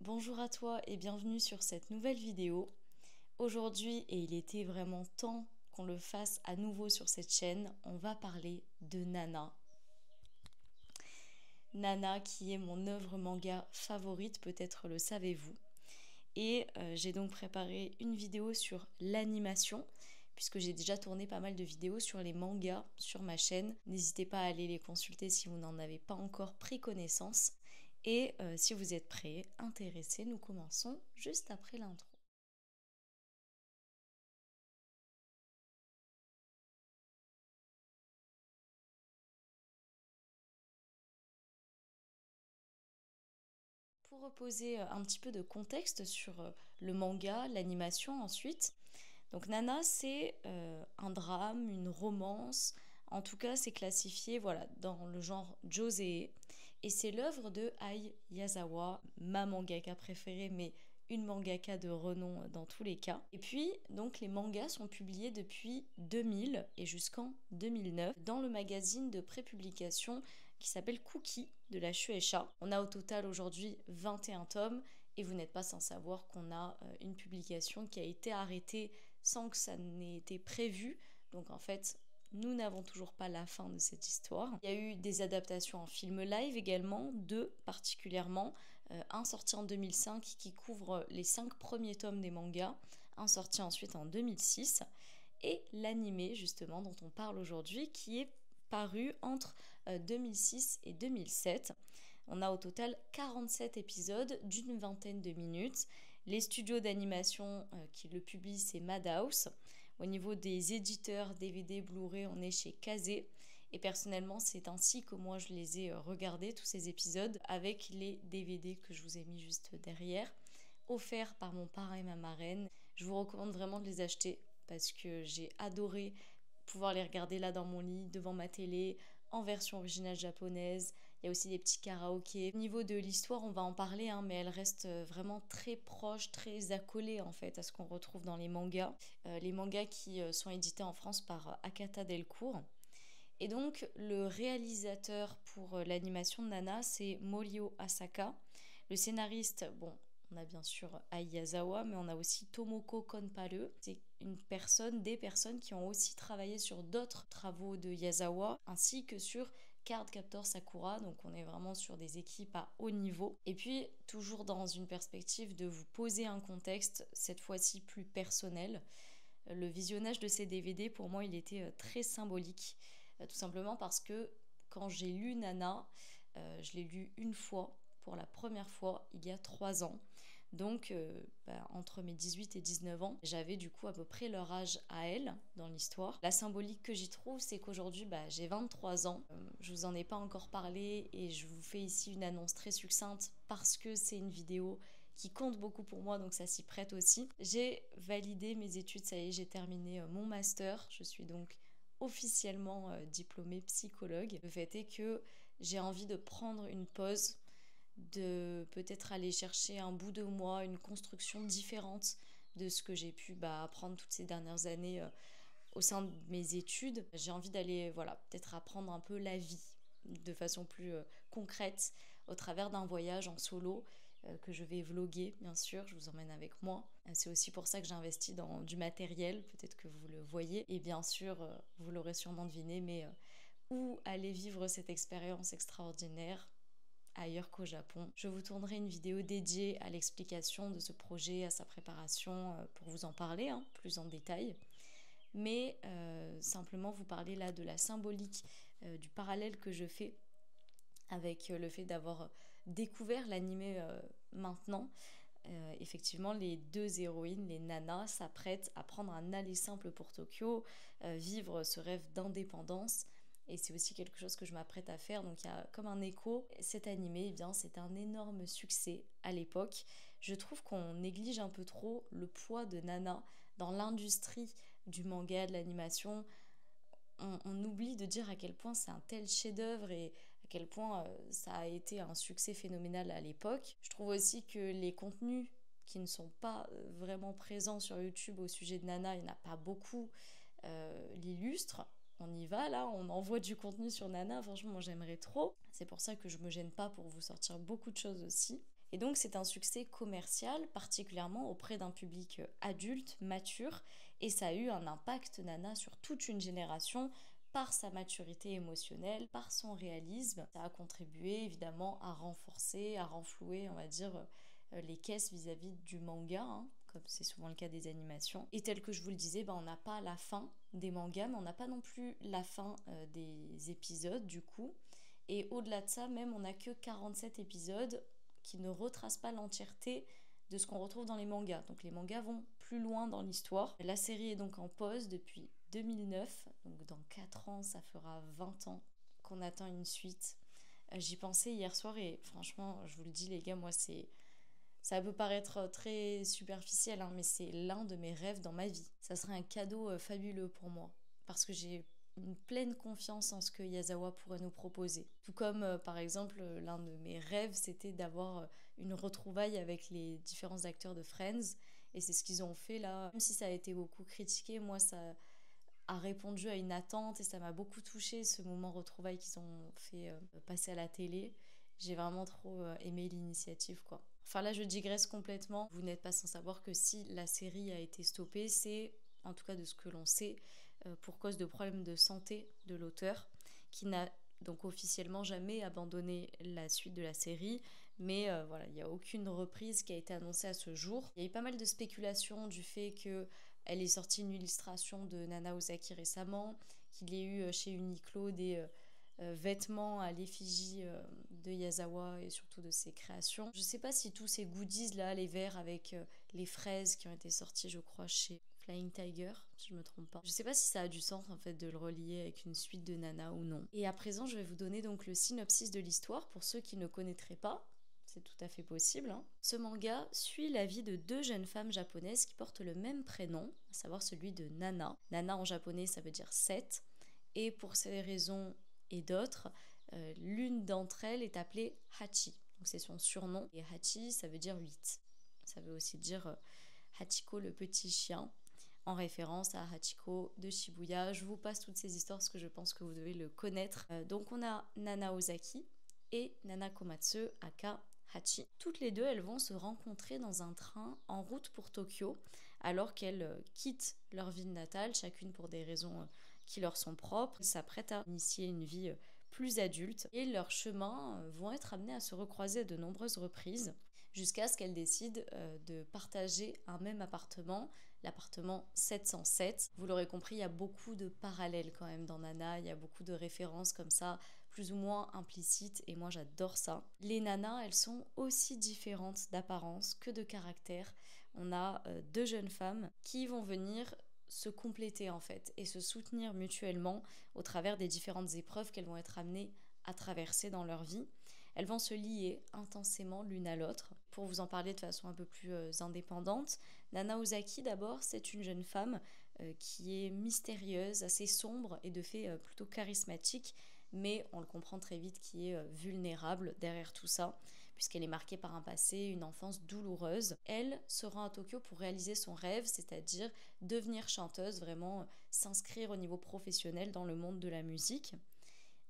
Bonjour à toi et bienvenue sur cette nouvelle vidéo. Aujourd'hui, et il était vraiment temps qu'on le fasse à nouveau sur cette chaîne, on va parler de Nana. Nana qui est mon œuvre manga favorite, peut-être le savez-vous. Et j'ai donc préparé une vidéo sur l'animation, puisque j'ai déjà tourné pas mal de vidéos sur les mangas sur ma chaîne. N'hésitez pas à aller les consulter si vous n'en avez pas encore pris connaissance. Et si vous êtes prêts, intéressés, nous commençons juste après l'intro. Pour reposer un petit peu de contexte sur le manga, l'animation ensuite. Donc Nana, c'est un drame, une romance. En tout cas, c'est classifié voilà, dans le genre josei. Et c'est l'œuvre de Ai Yazawa, ma mangaka préférée, mais une mangaka de renom dans tous les cas. Et puis, donc, les mangas sont publiés depuis 2000 et jusqu'en 2009 dans le magazine de prépublication qui s'appelle Cookie de la Shueisha. On a au total aujourd'hui 21 tomes et vous n'êtes pas sans savoir qu'on a une publication qui a été arrêtée sans que ça n'ait été prévu. Donc en fait, nous n'avons toujours pas la fin de cette histoire. Il y a eu des adaptations en film live également, deux particulièrement. Un sorti en 2005 qui couvre les 5 premiers tomes des mangas, un sorti ensuite en 2006, et l'animé justement dont on parle aujourd'hui qui est paru entre 2006 et 2007. On a au total 47 épisodes d'une vingtaine de minutes. Les studios d'animation qui le publient, c'est Madhouse. Au niveau des éditeurs DVD, Blu-ray, on est chez Kazé. Et personnellement, c'est ainsi que moi je les ai regardés, tous ces épisodes, avec les DVD que je vous ai mis juste derrière, offerts par mon parrain et ma marraine. Je vous recommande vraiment de les acheter parce que j'ai adoré pouvoir les regarder là dans mon lit, devant ma télé, en version originale japonaise. Il y a aussi des petits karaokés. Au niveau de l'histoire, on va en parler, hein, mais elle reste vraiment très proche, très accolée en fait à ce qu'on retrouve dans les mangas. Les mangas qui sont édités en France par Akata Delcourt. Et donc, le réalisateur pour l'animation de Nana, c'est Morio Asaka. Le scénariste, bon, on a bien sûr Ai Yazawa, mais on a aussi Tomoko Konpare. C'est des personnes qui ont aussi travaillé sur d'autres travaux de Yazawa, ainsi que sur Card Captor Sakura. Donc on est vraiment sur des équipes à haut niveau. Et puis, toujours dans une perspective de vous poser un contexte, cette fois-ci plus personnel. Le visionnage de ces DVD, pour moi, il était très symbolique. Tout simplement parce que quand j'ai lu Nana, je l'ai lu une fois, pour la première fois, il y a 3 ans. Donc, entre mes 18 et 19 ans, j'avais du coup à peu près leur âge à elle dans l'histoire. La symbolique que j'y trouve, c'est qu'aujourd'hui, j'ai 23 ans. Je vous en ai pas encore parlé et je vous fais ici une annonce très succincte parce que c'est une vidéo qui compte beaucoup pour moi, donc ça s'y prête aussi. J'ai validé mes études, ça y est, j'ai terminé mon master. Je suis donc officiellement diplômée psychologue. Le fait est que j'ai envie de prendre une pause, de peut-être aller chercher un bout de moi, une construction différente de ce que j'ai pu apprendre toutes ces dernières années au sein de mes études. J'ai envie d'aller, voilà, peut-être apprendre un peu la vie de façon plus concrète au travers d'un voyage en solo que je vais vloguer, bien sûr, je vous emmène avec moi. C'est aussi pour ça que j'investis dans du matériel, peut-être que vous le voyez. Et bien sûr, vous l'aurez sûrement deviné, mais où aller vivre cette expérience extraordinaire ailleurs qu'au Japon. Je vous tournerai une vidéo dédiée à l'explication de ce projet, à sa préparation, pour vous en parler plus en détail. Mais simplement vous parler là de la symbolique, du parallèle que je fais avec le fait d'avoir découvert l'animé maintenant. Effectivement, les deux héroïnes, les nanas, s'apprêtent à prendre un aller simple pour Tokyo, vivre ce rêve d'indépendance. Et c'est aussi quelque chose que je m'apprête à faire. Donc il y a comme un écho. Cet animé, eh bien, c'est un énorme succès à l'époque. Je trouve qu'on néglige un peu trop le poids de Nana dans l'industrie du manga, de l'animation. On oublie de dire à quel point c'est un tel chef-d'œuvre et à quel point ça a été un succès phénoménal à l'époque. Je trouve aussi que les contenus qui ne sont pas vraiment présents sur YouTube au sujet de Nana, il n'y en a pas beaucoup, l'illustrent. On y va là, on envoie du contenu sur Nana, franchement moi j'aimerais trop. C'est pour ça que je me gêne pas pour vous sortir beaucoup de choses aussi. Et donc c'est un succès commercial, particulièrement auprès d'un public adulte, mature, et ça a eu un impact, Nana, sur toute une génération par sa maturité émotionnelle, par son réalisme. Ça a contribué évidemment à renforcer, à renflouer, on va dire, les caisses vis-à-vis du manga, hein, comme c'est souvent le cas des animations. Et tel que je vous le disais, on n'a pas la fin des mangas, mais on n'a pas non plus la fin des épisodes du coup. Et au-delà de ça, même on n'a que 47 épisodes qui ne retracent pas l'entièreté de ce qu'on retrouve dans les mangas. Donc les mangas vont plus loin dans l'histoire. La série est donc en pause depuis 2009, donc dans 4 ans, ça fera 20 ans qu'on attend une suite. J'y pensais hier soir et franchement, je vous le dis les gars, moi c'est... Ça peut paraître très superficiel, hein, mais c'est l'un de mes rêves dans ma vie. Ça serait un cadeau fabuleux pour moi, parce que j'ai une pleine confiance en ce que Yazawa pourrait nous proposer. Tout comme, par exemple, l'un de mes rêves, c'était d'avoir une retrouvaille avec les différents acteurs de Friends, et c'est ce qu'ils ont fait là. Même si ça a été beaucoup critiqué, moi, ça a répondu à une attente, et ça m'a beaucoup touchée, ce moment retrouvaille qu'ils ont fait passer à la télé. J'ai vraiment trop aimé l'initiative, quoi. Enfin là, je digresse complètement. Vous n'êtes pas sans savoir que si la série a été stoppée, c'est, en tout cas de ce que l'on sait, pour cause de problèmes de santé de l'auteur, qui n'a donc officiellement jamais abandonné la suite de la série. Mais voilà, il n'y a aucune reprise qui a été annoncée à ce jour. Il y a eu pas mal de spéculations du fait qu'elle ait sorti une illustration de Nana Ozaki récemment, qu'il y ait eu chez Uniqlo des vêtements à l'effigie de Yazawa et surtout de ses créations. Je sais pas si tous ces goodies là, les verres avec les fraises qui ont été sortis, je crois, chez Flying Tiger, si je me trompe pas. Je sais pas si ça a du sens en fait de le relier avec une suite de Nana ou non. Et à présent, je vais vous donner donc le synopsis de l'histoire pour ceux qui ne connaîtraient pas. C'est tout à fait possible, hein. Ce manga suit la vie de 2 jeunes femmes japonaises qui portent le même prénom, à savoir celui de Nana. Nana en japonais, ça veut dire 7. Et pour ces raisons et d'autres, l'une d'entre elles est appelée Hachi. Donc c'est son surnom. Et Hachi, ça veut dire 8. Ça veut aussi dire Hachiko le petit chien, en référence à Hachiko de Shibuya. Je vous passe toutes ces histoires parce que je pense que vous devez le connaître. Donc on a Nana Ozaki et Nana Komatsu aka Hachi. Toutes les deux, elles vont se rencontrer dans un train en route pour Tokyo, alors qu'elles quittent leur ville natale, chacune pour des raisons qui leur sont propres, s'apprêtent à initier une vie plus adulte, et leurs chemins vont être amenés à se recroiser à de nombreuses reprises, jusqu'à ce qu'elles décident de partager un même appartement, l'appartement 707. Vous l'aurez compris, il y a beaucoup de parallèles quand même dans Nana, il y a beaucoup de références comme ça, plus ou moins implicites, et moi j'adore ça. Les nanas, elles sont aussi différentes d'apparence que de caractère. On a 2 jeunes femmes qui vont venir se compléter en fait et se soutenir mutuellement au travers des différentes épreuves qu'elles vont être amenées à traverser dans leur vie. Elles vont se lier intensément l'une à l'autre. Pour vous en parler de façon un peu plus indépendante, Nana Ozaki d'abord, c'est une jeune femme qui est mystérieuse, assez sombre et de fait plutôt charismatique, mais on le comprend très vite qui est vulnérable derrière tout ça, puisqu'elle est marquée par un passé, une enfance douloureuse. Elle se rend à Tokyo pour réaliser son rêve, c'est-à-dire devenir chanteuse, vraiment s'inscrire au niveau professionnel dans le monde de la musique.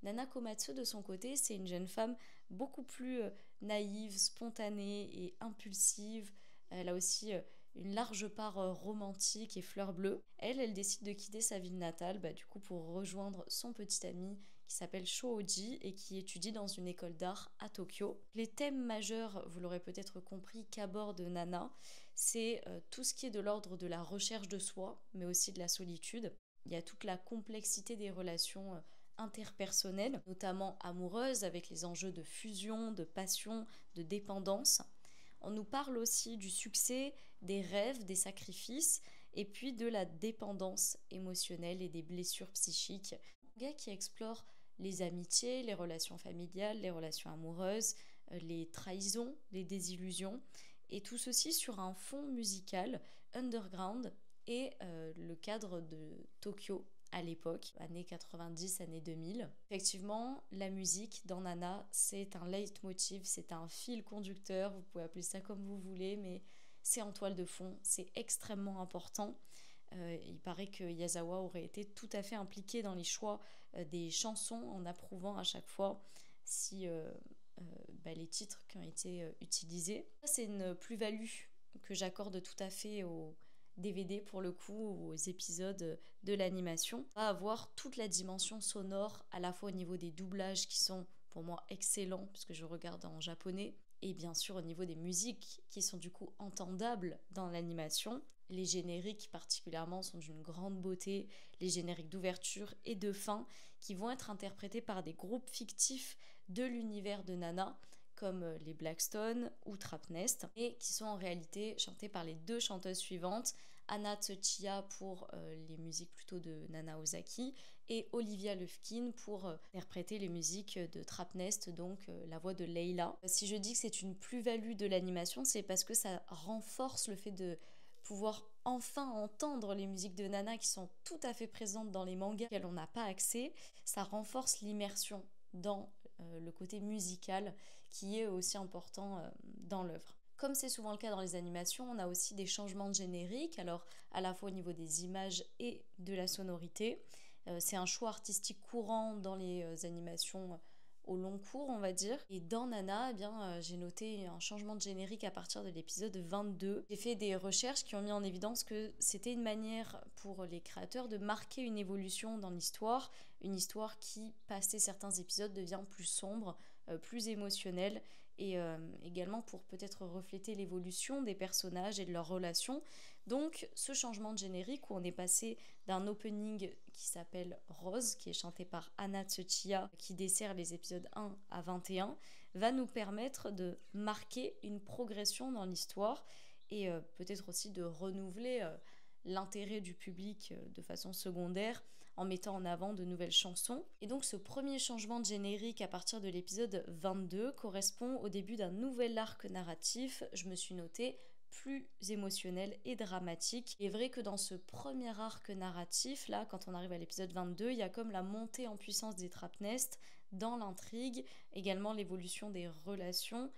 Nana Komatsu, de son côté, c'est une jeune femme beaucoup plus naïve, spontanée et impulsive. Elle a aussi une large part romantique et fleur bleue. Elle décide de quitter sa ville natale, du coup pour rejoindre son petit ami qui s'appelle Shouji et qui étudie dans une école d'art à Tokyo. Les thèmes majeurs, vous l'aurez peut-être compris, qu'aborde Nana, c'est tout ce qui est de l'ordre de la recherche de soi, mais aussi de la solitude. Il y a toute la complexité des relations interpersonnelles, notamment amoureuses, avec les enjeux de fusion, de passion, de dépendance. On nous parle aussi du succès, des rêves, des sacrifices, et puis de la dépendance émotionnelle et des blessures psychiques. Un manga qui explore les amitiés, les relations familiales, les relations amoureuses, les trahisons, les désillusions, et tout ceci sur un fond musical underground et le cadre de Tokyo à l'époque, années 90, années 2000. Effectivement, la musique dans Nana, c'est un leitmotiv, c'est un fil conducteur, vous pouvez appeler ça comme vous voulez, mais c'est en toile de fond, c'est extrêmement important. Il paraît que Yazawa aurait été tout à fait impliqué dans les choix des chansons en approuvant à chaque fois si les titres qui ont été utilisés. Ça, c'est une plus-value que j'accorde tout à fait aux DVD pour le coup, aux épisodes de l'animation. On va avoir toute la dimension sonore, à la fois au niveau des doublages qui sont pour moi excellents, puisque je regarde en japonais, et bien sûr au niveau des musiques qui sont du coup entendables dans l'animation. Les génériques particulièrement sont d'une grande beauté, les génériques d'ouverture et de fin qui vont être interprétés par des groupes fictifs de l'univers de Nana, comme les Blackstone ou Trapnest, et qui sont en réalité chantés par les deux chanteuses suivantes, Anna Tsuchiya pour les musiques plutôt de Nana Ozaki, et Olivia Lufkin pour interpréter les musiques de Trapnest, donc la voix de Leila. Si je dis que c'est une plus-value de l'animation, c'est parce que ça renforce le fait de pouvoir enfin entendre les musiques de Nana qui sont tout à fait présentes dans les mangas auxquels on n'a pas accès. Ça renforce l'immersion dans le côté musical qui est aussi important dans l'œuvre. Comme c'est souvent le cas dans les animations, on a aussi des changements de générique, alors à la fois au niveau des images et de la sonorité. C'est un choix artistique courant dans les animations au long cours, on va dire. Et dans Nana, j'ai noté un changement de générique à partir de l'épisode 22. J'ai fait des recherches qui ont mis en évidence que c'était une manière pour les créateurs de marquer une évolution dans l'histoire, une histoire qui, passé certains épisodes, devient plus sombre, plus émotionnelle, et également pour peut-être refléter l'évolution des personnages et de leurs relations. Donc ce changement de générique où on est passé d'un opening qui s'appelle Rose, qui est chanté par Anna Tsuchiya, qui dessert les épisodes 1 à 21, va nous permettre de marquer une progression dans l'histoire et peut-être aussi de renouveler l'intérêt du public de façon secondaire en mettant en avant de nouvelles chansons. Et donc ce premier changement de générique à partir de l'épisode 22 correspond au début d'un nouvel arc narratif, je me suis noté plus émotionnel et dramatique. Il est vrai que dans ce premier arc narratif, là, quand on arrive à l'épisode 22, il y a comme la montée en puissance des Trapnest dans l'intrigue, également l'évolution des relations,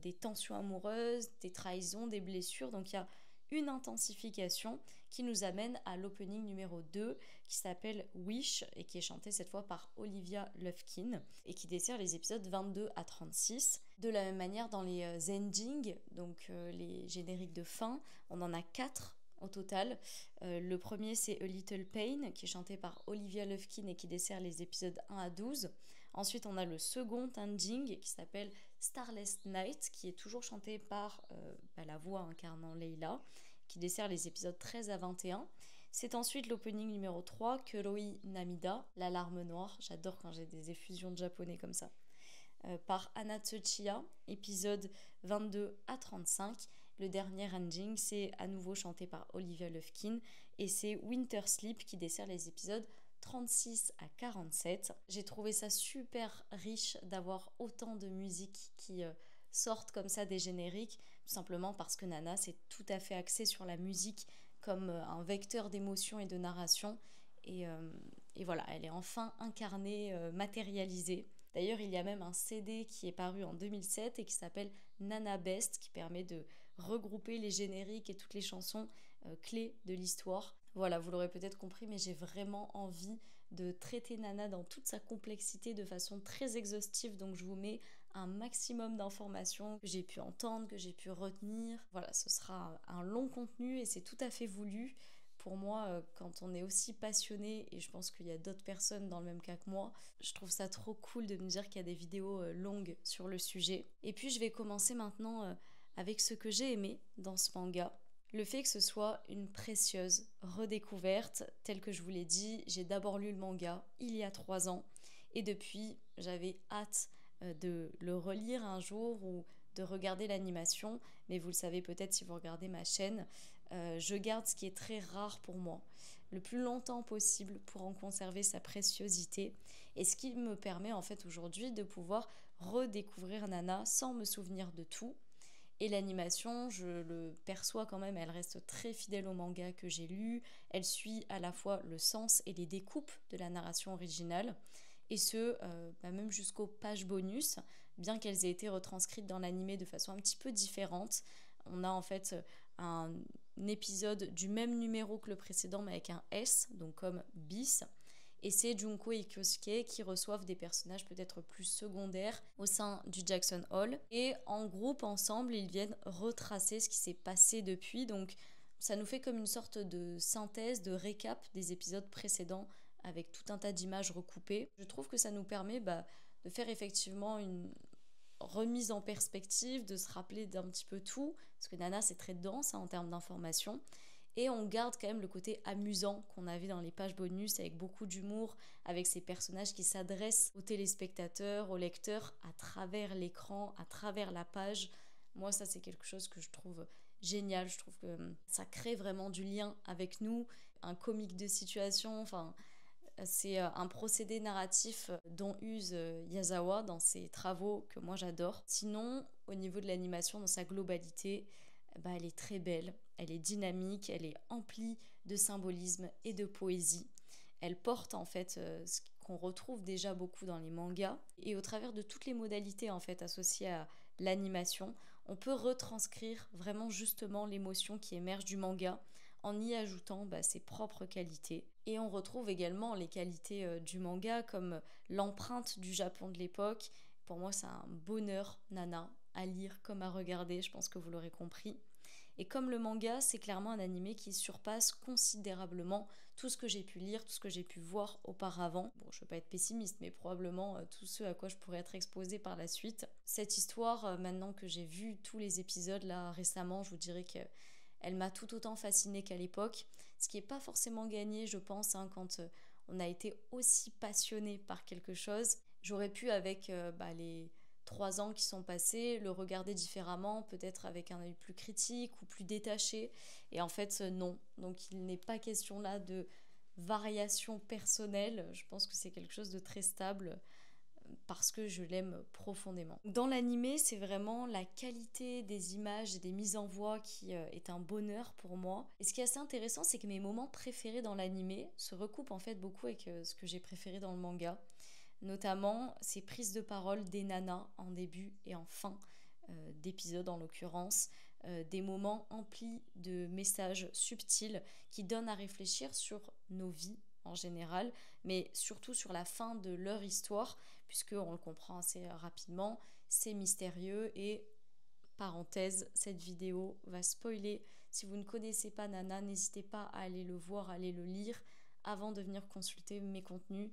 des tensions amoureuses, des trahisons, des blessures. Donc il y a une intensification qui nous amène à l'opening numéro 2 qui s'appelle Wish et qui est chanté cette fois par Olivia Lufkin et qui dessert les épisodes 22 à 36. De la même manière dans les endings, donc les génériques de fin, on en a 4 au total. Le premier c'est A Little Pain qui est chanté par Olivia Lufkin et qui dessert les épisodes 1 à 12. Ensuite on a le second ending qui s'appelle Starless Night qui est toujours chanté par la voix incarnant Leila qui dessert les épisodes 13 à 21. C'est ensuite l'opening numéro 3, Kuroi Namida, la larme noire. J'adore quand j'ai des effusions de japonais comme ça. Par Anna Tsuchiya, épisode 22 à 35. Le dernier ending, c'est à nouveau chanté par Olivia Lufkin et c'est Winter Sleep qui dessert les épisodes 36 à 47. J'ai trouvé ça super riche d'avoir autant de musiques qui sortent comme ça des génériques, tout simplement parce que Nana c'est tout à fait axé sur la musique comme un vecteur d'émotion et de narration et voilà, elle est enfin incarnée, matérialisée. D'ailleurs, il y a même un CD qui est paru en 2007 et qui s'appelle Nana Best, qui permet de regrouper les génériques et toutes les chansons clés de l'histoire. Voilà, vous l'aurez peut-être compris, mais j'ai vraiment envie de traiter Nana dans toute sa complexité de façon très exhaustive, donc je vous mets un maximum d'informations que j'ai pu entendre, que j'ai pu retenir. Voilà, ce sera un long contenu et c'est tout à fait voulu. Pour moi, quand on est aussi passionné, et je pense qu'il y a d'autres personnes dans le même cas que moi, je trouve ça trop cool de me dire qu'il y a des vidéos longues sur le sujet. Et puis je vais commencer maintenant avec ce que j'ai aimé dans ce manga. Le fait que ce soit une précieuse redécouverte, telle que je vous l'ai dit, j'ai d'abord lu le manga il y a 3 ans, et depuis, j'avais hâte de le relire un jour ou de regarder l'animation, mais vous le savez peut-être si vous regardez ma chaîne, je garde ce qui est très rare pour moi, le plus longtemps possible pour en conserver sa préciosité, et ce qui me permet en fait aujourd'hui de pouvoir redécouvrir Nana sans me souvenir de tout. Et l'animation, je le perçois quand même, elle reste très fidèle au manga que j'ai lu, elle suit à la fois le sens et les découpes de la narration originale, et ce, même jusqu'aux pages bonus, bien qu'elles aient été retranscrites dans l'animé de façon un petit peu différente. On a en fait un épisode du même numéro que le précédent, mais avec un S, donc comme bis, Et c'est Junko et Kyosuke qui reçoivent des personnages peut-être plus secondaires au sein du Jackson Hole. Et en groupe, ensemble, ils viennent retracer ce qui s'est passé depuis. Donc ça nous fait comme une sorte de synthèse, de récap des épisodes précédents avec tout un tas d'images recoupées. Je trouve que ça nous permet de faire effectivement une remise en perspective, de se rappeler d'un petit peu tout, parce que Nana c'est très dense en termes d'informations, et on garde quand même le côté amusant qu'on avait dans les pages bonus, avec beaucoup d'humour, avec ces personnages qui s'adressent aux téléspectateurs, aux lecteurs, à travers l'écran, à travers la page. Moi ça c'est quelque chose que je trouve génial, je trouve que ça crée vraiment du lien avec nous, un comique de situation, enfin c'est un procédé narratif dont use Yazawa dans ses travaux que moi j'adore. Sinon, au niveau de l'animation dans sa globalité, elle est très belle, elle est dynamique, elle est emplie de symbolisme et de poésie. Elle porte en fait ce qu'on retrouve déjà beaucoup dans les mangas, et au travers de toutes les modalités en fait associées à l'animation, on peut retranscrire vraiment justement l'émotion qui émerge du manga en y ajoutant ses propres qualités. Et on retrouve également les qualités du manga comme l'empreinte du Japon de l'époque. Pour moi, c'est un bonheur, Nana, à lire comme à regarder, je pense que vous l'aurez compris. Et comme le manga, c'est clairement un animé qui surpasse considérablement tout ce que j'ai pu lire, tout ce que j'ai pu voir auparavant. Bon, je ne veux pas être pessimiste, mais probablement tout ce à quoi je pourrais être exposée par la suite. Cette histoire, maintenant que j'ai vu tous les épisodes là récemment, je vous dirais que elle m'a tout autant fascinée qu'à l'époque, ce qui n'est pas forcément gagné, je pense, quand on a été aussi passionné par quelque chose. J'aurais pu, avec les 3 ans qui sont passés, le regarder différemment, peut-être avec un œil plus critique ou plus détaché. Et en fait, non. Donc il n'est pas question là de variation personnelle. Je pense que c'est quelque chose de très stable parce que je l'aime profondément. Dans l'animé, c'est vraiment la qualité des images et des mises en voix qui est un bonheur pour moi. Et ce qui est assez intéressant, c'est que mes moments préférés dans l'animé se recoupent en fait beaucoup avec ce que j'ai préféré dans le manga. Notamment ces prises de parole des nanas en début et en fin d'épisode en l'occurrence. Des moments emplis de messages subtils qui donnent à réfléchir sur nos vies en général, mais surtout sur la fin de leur histoire, puisqu'on le comprend assez rapidement, c'est mystérieux. Et parenthèse, cette vidéo va spoiler. Si vous ne connaissez pas Nana, n'hésitez pas à aller le voir, à aller le lire avant de venir consulter mes contenus.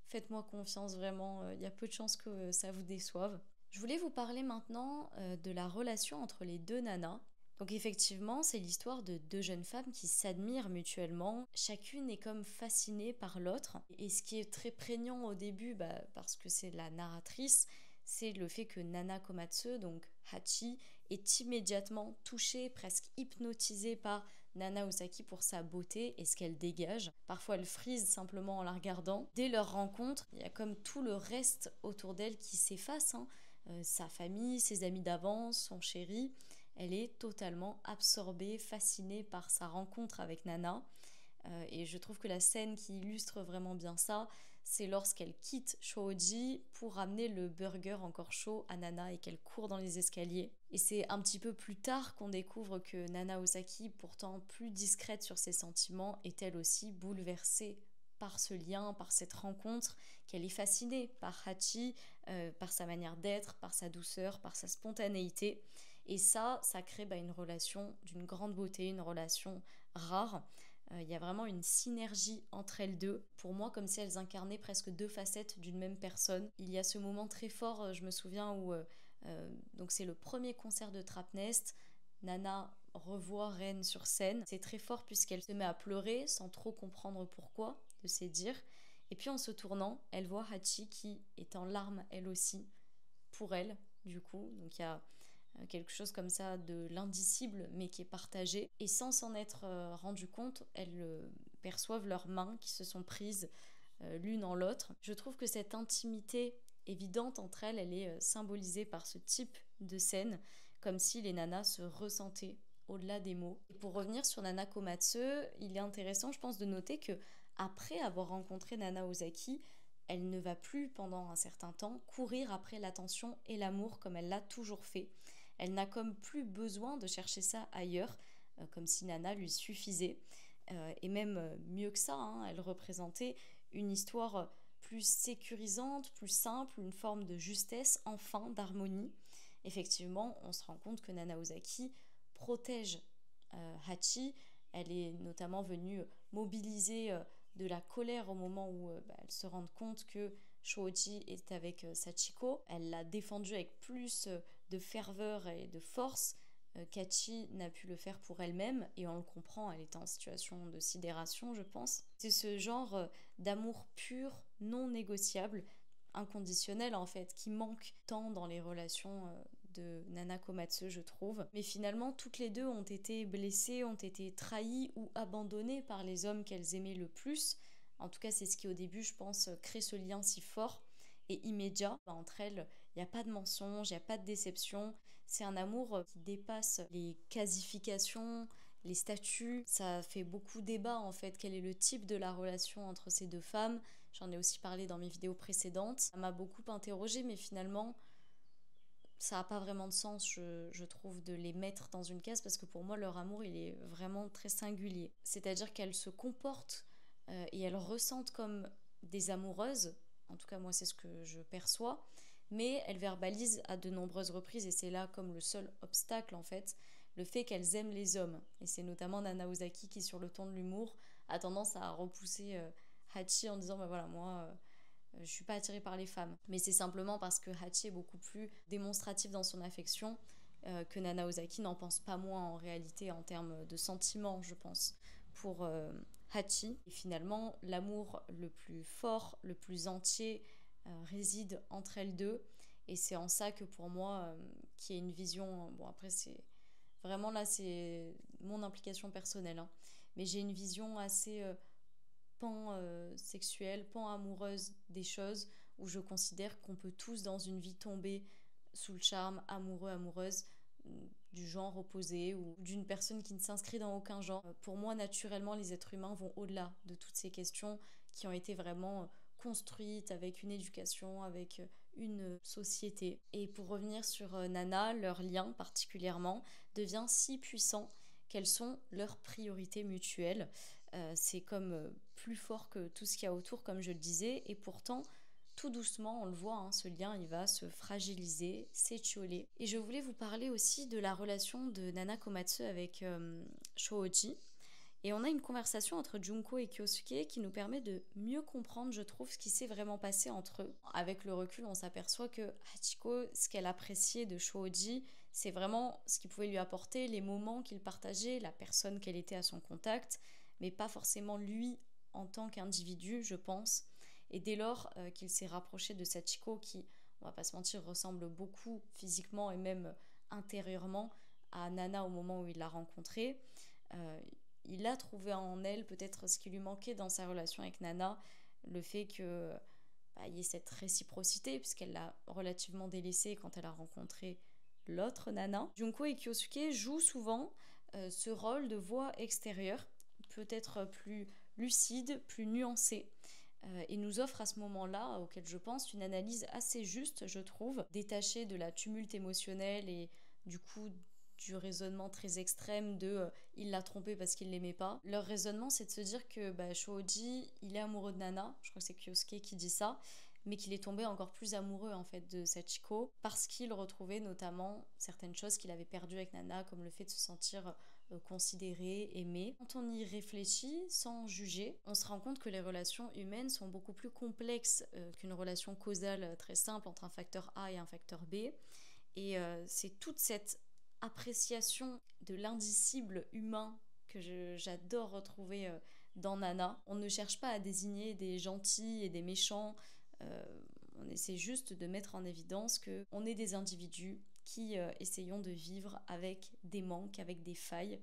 Faites-moi confiance, vraiment, il y a peu de chances que ça vous déçoive. Je voulais vous parler maintenant de la relation entre les deux nanas. Donc effectivement, c'est l'histoire de deux jeunes femmes qui s'admirent mutuellement. Chacune est comme fascinée par l'autre. Et ce qui est très prégnant au début, parce que c'est la narratrice, c'est le fait que Nana Komatsu, donc Hachi, est immédiatement touchée, presque hypnotisée par Nana Osaki pour sa beauté et ce qu'elle dégage. Parfois elle frise simplement en la regardant. Dès leur rencontre, il y a comme tout le reste autour d'elle qui s'efface. Sa famille, ses amis d'avance, son chéri. Elle est totalement absorbée, fascinée par sa rencontre avec Nana. Et je trouve que la scène qui illustre vraiment bien ça, c'est lorsqu'elle quitte Shoji pour ramener le burger encore chaud à Nana et qu'elle court dans les escaliers. Et c'est un petit peu plus tard qu'on découvre que Nana Osaki, pourtant plus discrète sur ses sentiments, est elle aussi bouleversée par ce lien, par cette rencontre, qu'elle est fascinée par Hachi, par sa manière d'être, par sa douceur, par sa spontanéité. Et ça crée une relation d'une grande beauté, une relation rare. Il y a vraiment une synergie entre elles deux. Pour moi, comme si elles incarnaient presque deux facettes d'une même personne. Il y a ce moment très fort, je me souviens, où donc c'est le premier concert de Trapnest. Nana revoit Ren sur scène. C'est très fort puisqu'elle se met à pleurer sans trop comprendre pourquoi de ses dires. Et puis en se tournant, elle voit Hachi qui est en larmes elle aussi, pour elle, du coup. Donc il y a quelque chose comme ça de l'indicible mais qui est partagé, et sans s'en être rendu compte, elles perçoivent leurs mains qui se sont prises l'une en l'autre. Je trouve que cette intimité évidente entre elles, elle est symbolisée par ce type de scène, comme si les nanas se ressentaient au-delà des mots. Et pour revenir sur Nana Komatsu, il est intéressant, je pense, de noter que après avoir rencontré Nana Osaki, elle ne va plus pendant un certain temps courir après l'attention et l'amour comme elle l'a toujours fait. Elle n'a comme plus besoin de chercher ça ailleurs, comme si Nana lui suffisait. Et même mieux que ça, elle représentait une histoire plus sécurisante, plus simple, une forme de justesse, enfin d'harmonie. Effectivement, on se rend compte que Nana Ozaki protège Hachi. Elle est notamment venue mobiliser de la colère au moment où elle se rend compte que Shoji est avec Sachiko. Elle l'a défendu avec plus de ferveur et de force qu'Hachi n'a pu le faire pour elle-même, et on le comprend, elle était en situation de sidération, je pense. C'est ce genre d'amour pur, non négociable, inconditionnel en fait, qui manque tant dans les relations de Nana Komatsu, je trouve. Mais finalement, toutes les deux ont été blessées, ont été trahies ou abandonnées par les hommes qu'elles aimaient le plus. En tout cas, c'est ce qui au début, je pense, crée ce lien si fort et immédiat. Entre elles, il n'y a pas de mensonge, il n'y a pas de déception. C'est un amour qui dépasse les casifications, les statuts. Ça fait beaucoup débat en fait. Quel est le type de la relation entre ces deux femmes? J'en ai aussi parlé dans mes vidéos précédentes. Ça m'a beaucoup interrogée, mais finalement, ça n'a pas vraiment de sens, je trouve, de les mettre dans une case, parce que pour moi, leur amour, il est vraiment très singulier. C'est-à-dire qu'elles se comportent et elles ressentent comme des amoureuses. En tout cas, moi, c'est ce que je perçois. Mais elles verbalisent à de nombreuses reprises, et c'est là comme le seul obstacle, en fait, le fait qu'elles aiment les hommes. Et c'est notamment Nana Ozaki qui, sur le ton de l'humour, a tendance à repousser Hachi en disant, bah voilà, moi, je suis pas attirée par les femmes. Mais c'est simplement parce que Hachi est beaucoup plus démonstratif dans son affection que Nana Ozaki n'en pense pas moins en réalité en termes de sentiments, je pense, pour Hachi. Et finalement, l'amour le plus fort, le plus entier réside entre elles deux. Et c'est en ça que pour moi, qui est une vision... Bon, après, c'est... Vraiment, là, c'est mon implication personnelle, hein. Mais j'ai une vision assez pan-sexuelle, pan-amoureuse des choses, où je considère qu'on peut tous dans une vie tomber sous le charme amoureux, amoureuse du genre opposé ou d'une personne qui ne s'inscrit dans aucun genre. Pour moi, naturellement, les êtres humains vont au-delà de toutes ces questions qui ont été vraiment construites avec une éducation, avec une société. Et pour revenir sur Nana, leur lien particulièrement devient si puissant quelles sont leurs priorités mutuelles. C'est comme plus fort que tout ce qu'il y a autour, comme je le disais, et pourtant, tout doucement, on le voit, hein, ce lien, il va se fragiliser, s'étioler. Et je voulais vous parler aussi de la relation de Nana Komatsu avec Shoji. Et on a une conversation entre Junko et Kyosuke qui nous permet de mieux comprendre, je trouve, ce qui s'est vraiment passé entre eux. Avec le recul, on s'aperçoit que Hachiko, ce qu'elle appréciait de Shoji, c'est vraiment ce qu'il pouvait lui apporter, les moments qu'il partageait, la personne qu'elle était à son contact, mais pas forcément lui en tant qu'individu, je pense. Et dès lors qu'il s'est rapproché de Sachiko, qui, on va pas se mentir, ressemble beaucoup physiquement et même intérieurement à Nana au moment où il l'a rencontrée, il a trouvé en elle peut-être ce qui lui manquait dans sa relation avec Nana, le fait que il y ait cette réciprocité, puisqu'elle l'a relativement délaissée quand elle a rencontré l'autre Nana. Junko et Kyosuke jouent souvent ce rôle de voix extérieure, peut-être plus lucide, plus nuancé, et nous offre à ce moment-là, auquel je pense, une analyse assez juste, je trouve, détachée de la tumulte émotionnelle et du coup du raisonnement très extrême de il l'a trompé parce qu'il l'aimait pas. Leur raisonnement, c'est de se dire que Shoji, il est amoureux de Nana, je crois que c'est Kyosuke qui dit ça, mais qu'il est tombé encore plus amoureux en fait de Sachiko parce qu'il retrouvait notamment certaines choses qu'il avait perdues avec Nana, comme le fait de se sentir considéré, aimé. Quand on y réfléchit sans juger, on se rend compte que les relations humaines sont beaucoup plus complexes qu'une relation causale très simple entre un facteur A et un facteur B. Et c'est toute cette appréciation de l'indicible humain que j'adore retrouver dans Nana. On ne cherche pas à désigner des gentils et des méchants, on essaie juste de mettre en évidence qu'on est des individus qui essayons de vivre avec des manques, avec des failles,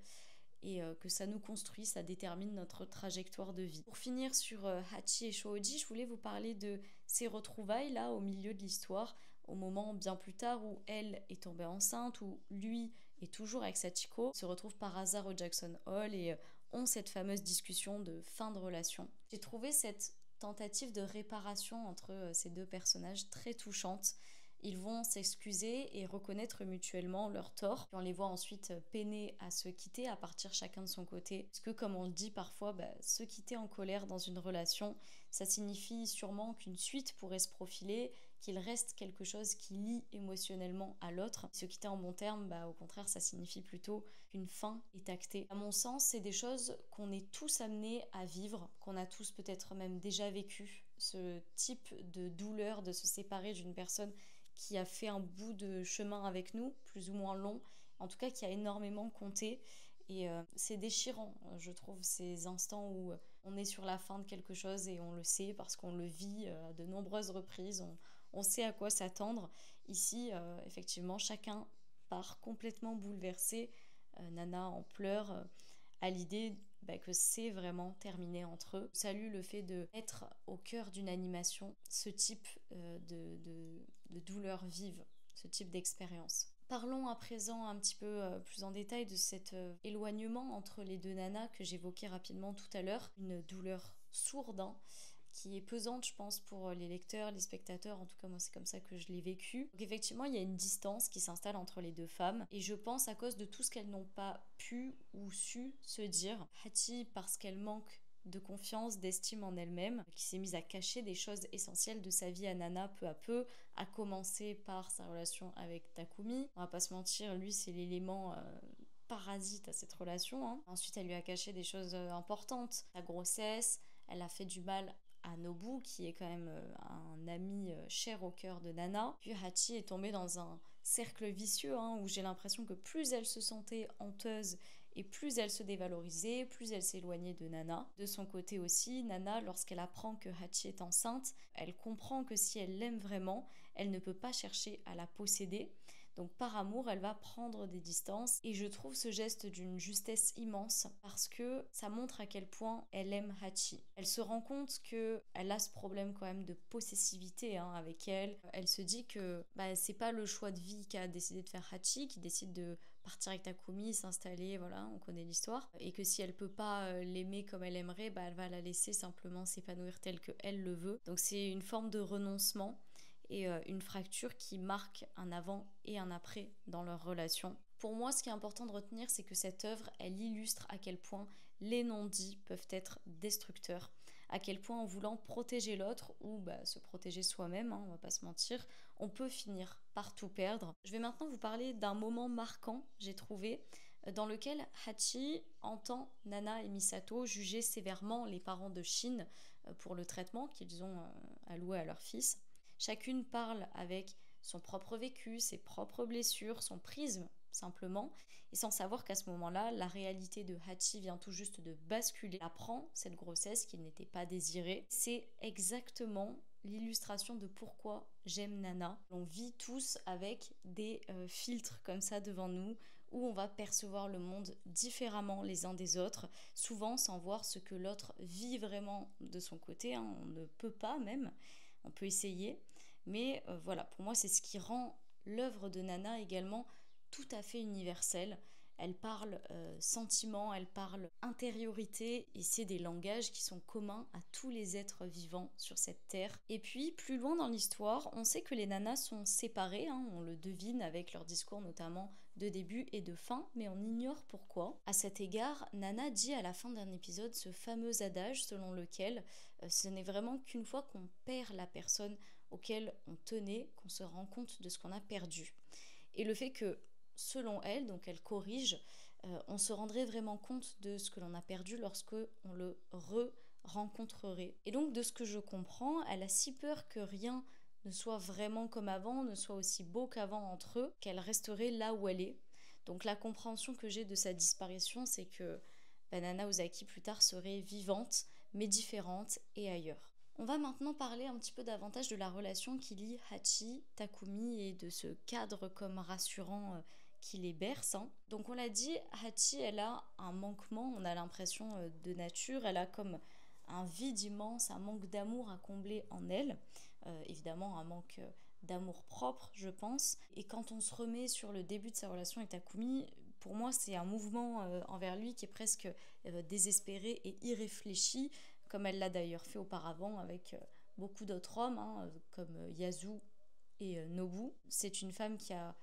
et que ça nous construit, ça détermine notre trajectoire de vie. Pour finir sur Hachi et Shoji, je voulais vous parler de ces retrouvailles là au milieu de l'histoire, au moment bien plus tard où elle est tombée enceinte, où lui est toujours avec Sachiko, se retrouve par hasard au Jackson Hole et ont cette fameuse discussion de fin de relation. J'ai trouvé cette tentative de réparation entre ces deux personnages très touchante. Ils vont s'excuser et reconnaître mutuellement leur tort. Puis on les voit ensuite peiner à se quitter, à partir chacun de son côté. Parce que comme on le dit parfois, se quitter en colère dans une relation, ça signifie sûrement qu'une suite pourrait se profiler, qu'il reste quelque chose qui lie émotionnellement à l'autre. Se quitter en bon terme, au contraire, ça signifie plutôt qu'une fin est actée. À mon sens, c'est des choses qu'on est tous amenés à vivre, qu'on a tous peut-être même déjà vécu. Ce type de douleur de se séparer d'une personne qui a fait un bout de chemin avec nous, plus ou moins long, en tout cas qui a énormément compté. Et c'est déchirant, je trouve, ces instants où on est sur la fin de quelque chose et on le sait parce qu'on le vit à de nombreuses reprises, on sait à quoi s'attendre. Ici, effectivement, chacun part complètement bouleversé. Nana en pleurs à l'idée que c'est vraiment terminé entre eux. Je salue le fait de mettre au cœur d'une animation ce type de douleur vive, ce type d'expérience. Parlons à présent un petit peu plus en détail de cet éloignement entre les deux nanas que j'évoquais rapidement tout à l'heure. Une douleur sourde, qui est pesante, je pense, pour les lecteurs, les spectateurs. En tout cas, moi, c'est comme ça que je l'ai vécu. Donc, effectivement, il y a une distance qui s'installe entre les deux femmes. Et je pense à cause de tout ce qu'elles n'ont pas pu ou su se dire. Hati, parce qu'elle manque de confiance, d'estime en elle-même, qui s'est mise à cacher des choses essentielles de sa vie à Nana peu à peu, à commencer par sa relation avec Takumi. On va pas se mentir, lui, c'est l'élément parasite à cette relation. Ensuite, elle lui a caché des choses importantes. Sa grossesse, elle a fait du mal à Nobu, qui est quand même un ami cher au cœur de Nana. Puis Hachi est tombée dans un cercle vicieux où j'ai l'impression que plus elle se sentait honteuse et plus elle se dévalorisait, plus elle s'éloignait de Nana. De son côté aussi, Nana, lorsqu'elle apprend que Hachi est enceinte, elle comprend que si elle l'aime vraiment, elle ne peut pas chercher à la posséder. Donc par amour, elle va prendre des distances et je trouve ce geste d'une justesse immense parce que ça montre à quel point elle aime Hachi. Elle se rend compte qu'elle a ce problème quand même de possessivité avec elle. Elle se dit que c'est pas le choix de vie qu'a décidé de faire Hachi, qui décide de partir avec Takumi, s'installer, voilà, on connaît l'histoire. Et que si elle peut pas l'aimer comme elle aimerait, elle va la laisser simplement s'épanouir telle qu'elle le veut. Donc c'est une forme de renoncement et une fracture qui marque un avant et un après dans leur relation. Pour moi, ce qui est important de retenir, c'est que cette œuvre, elle illustre à quel point les non-dits peuvent être destructeurs, à quel point en voulant protéger l'autre ou se protéger soi-même, on va pas se mentir, on peut finir par tout perdre. Je vais maintenant vous parler d'un moment marquant, j'ai trouvé, dans lequel Hachi entend Nana et Misato juger sévèrement les parents de Shin pour le traitement qu'ils ont alloué à leur fils. Chacune parle avec son propre vécu, ses propres blessures, son prisme simplement, et sans savoir qu'à ce moment-là, la réalité de Hachi vient tout juste de basculer. Elle apprend cette grossesse qui n'était pas désirée. C'est exactement l'illustration de pourquoi j'aime Nana. On vit tous avec des filtres comme ça devant nous, où on va percevoir le monde différemment les uns des autres, souvent sans voir ce que l'autre vit vraiment de son côté. On ne peut pas même. On peut essayer, mais voilà, pour moi, c'est ce qui rend l'œuvre de Nana également tout à fait universelle. Elle parle sentiment, elle parle intériorité, et c'est des langages qui sont communs à tous les êtres vivants sur cette terre. Et puis, plus loin dans l'histoire, on sait que les nanas sont séparées, on le devine avec leur discours notamment de début et de fin, mais on ignore pourquoi. À cet égard, Nana dit à la fin d'un épisode ce fameux adage selon lequel ce n'est vraiment qu'une fois qu'on perd la personne auquel on tenait qu'on se rend compte de ce qu'on a perdu. Et le fait que, selon elle, donc elle corrige, on se rendrait vraiment compte de ce que l'on a perdu lorsque on le rencontrerait. Et donc, de ce que je comprends, elle a si peur que rien ne soit vraiment comme avant, ne soit aussi beau qu'avant entre eux, qu'elle resterait là où elle est. Donc la compréhension que j'ai de sa disparition, c'est que Nana Ozaki plus tard serait vivante, mais différente et ailleurs. On va maintenant parler un petit peu davantage de la relation qui lie Hachi, Takumi et de ce cadre comme rassurant qui les berce. Donc on l'a dit, Hachi, elle a un manquement, on a l'impression de nature, elle a comme un vide immense, un manque d'amour à combler en elle, évidemment un manque d'amour propre, je pense. Et quand on se remet sur le début de sa relation avec Takumi, pour moi c'est un mouvement envers lui qui est presque désespéré et irréfléchi, comme elle l'a d'ailleurs fait auparavant avec beaucoup d'autres hommes, comme Yasu Et Nobu, c'est une femme qui a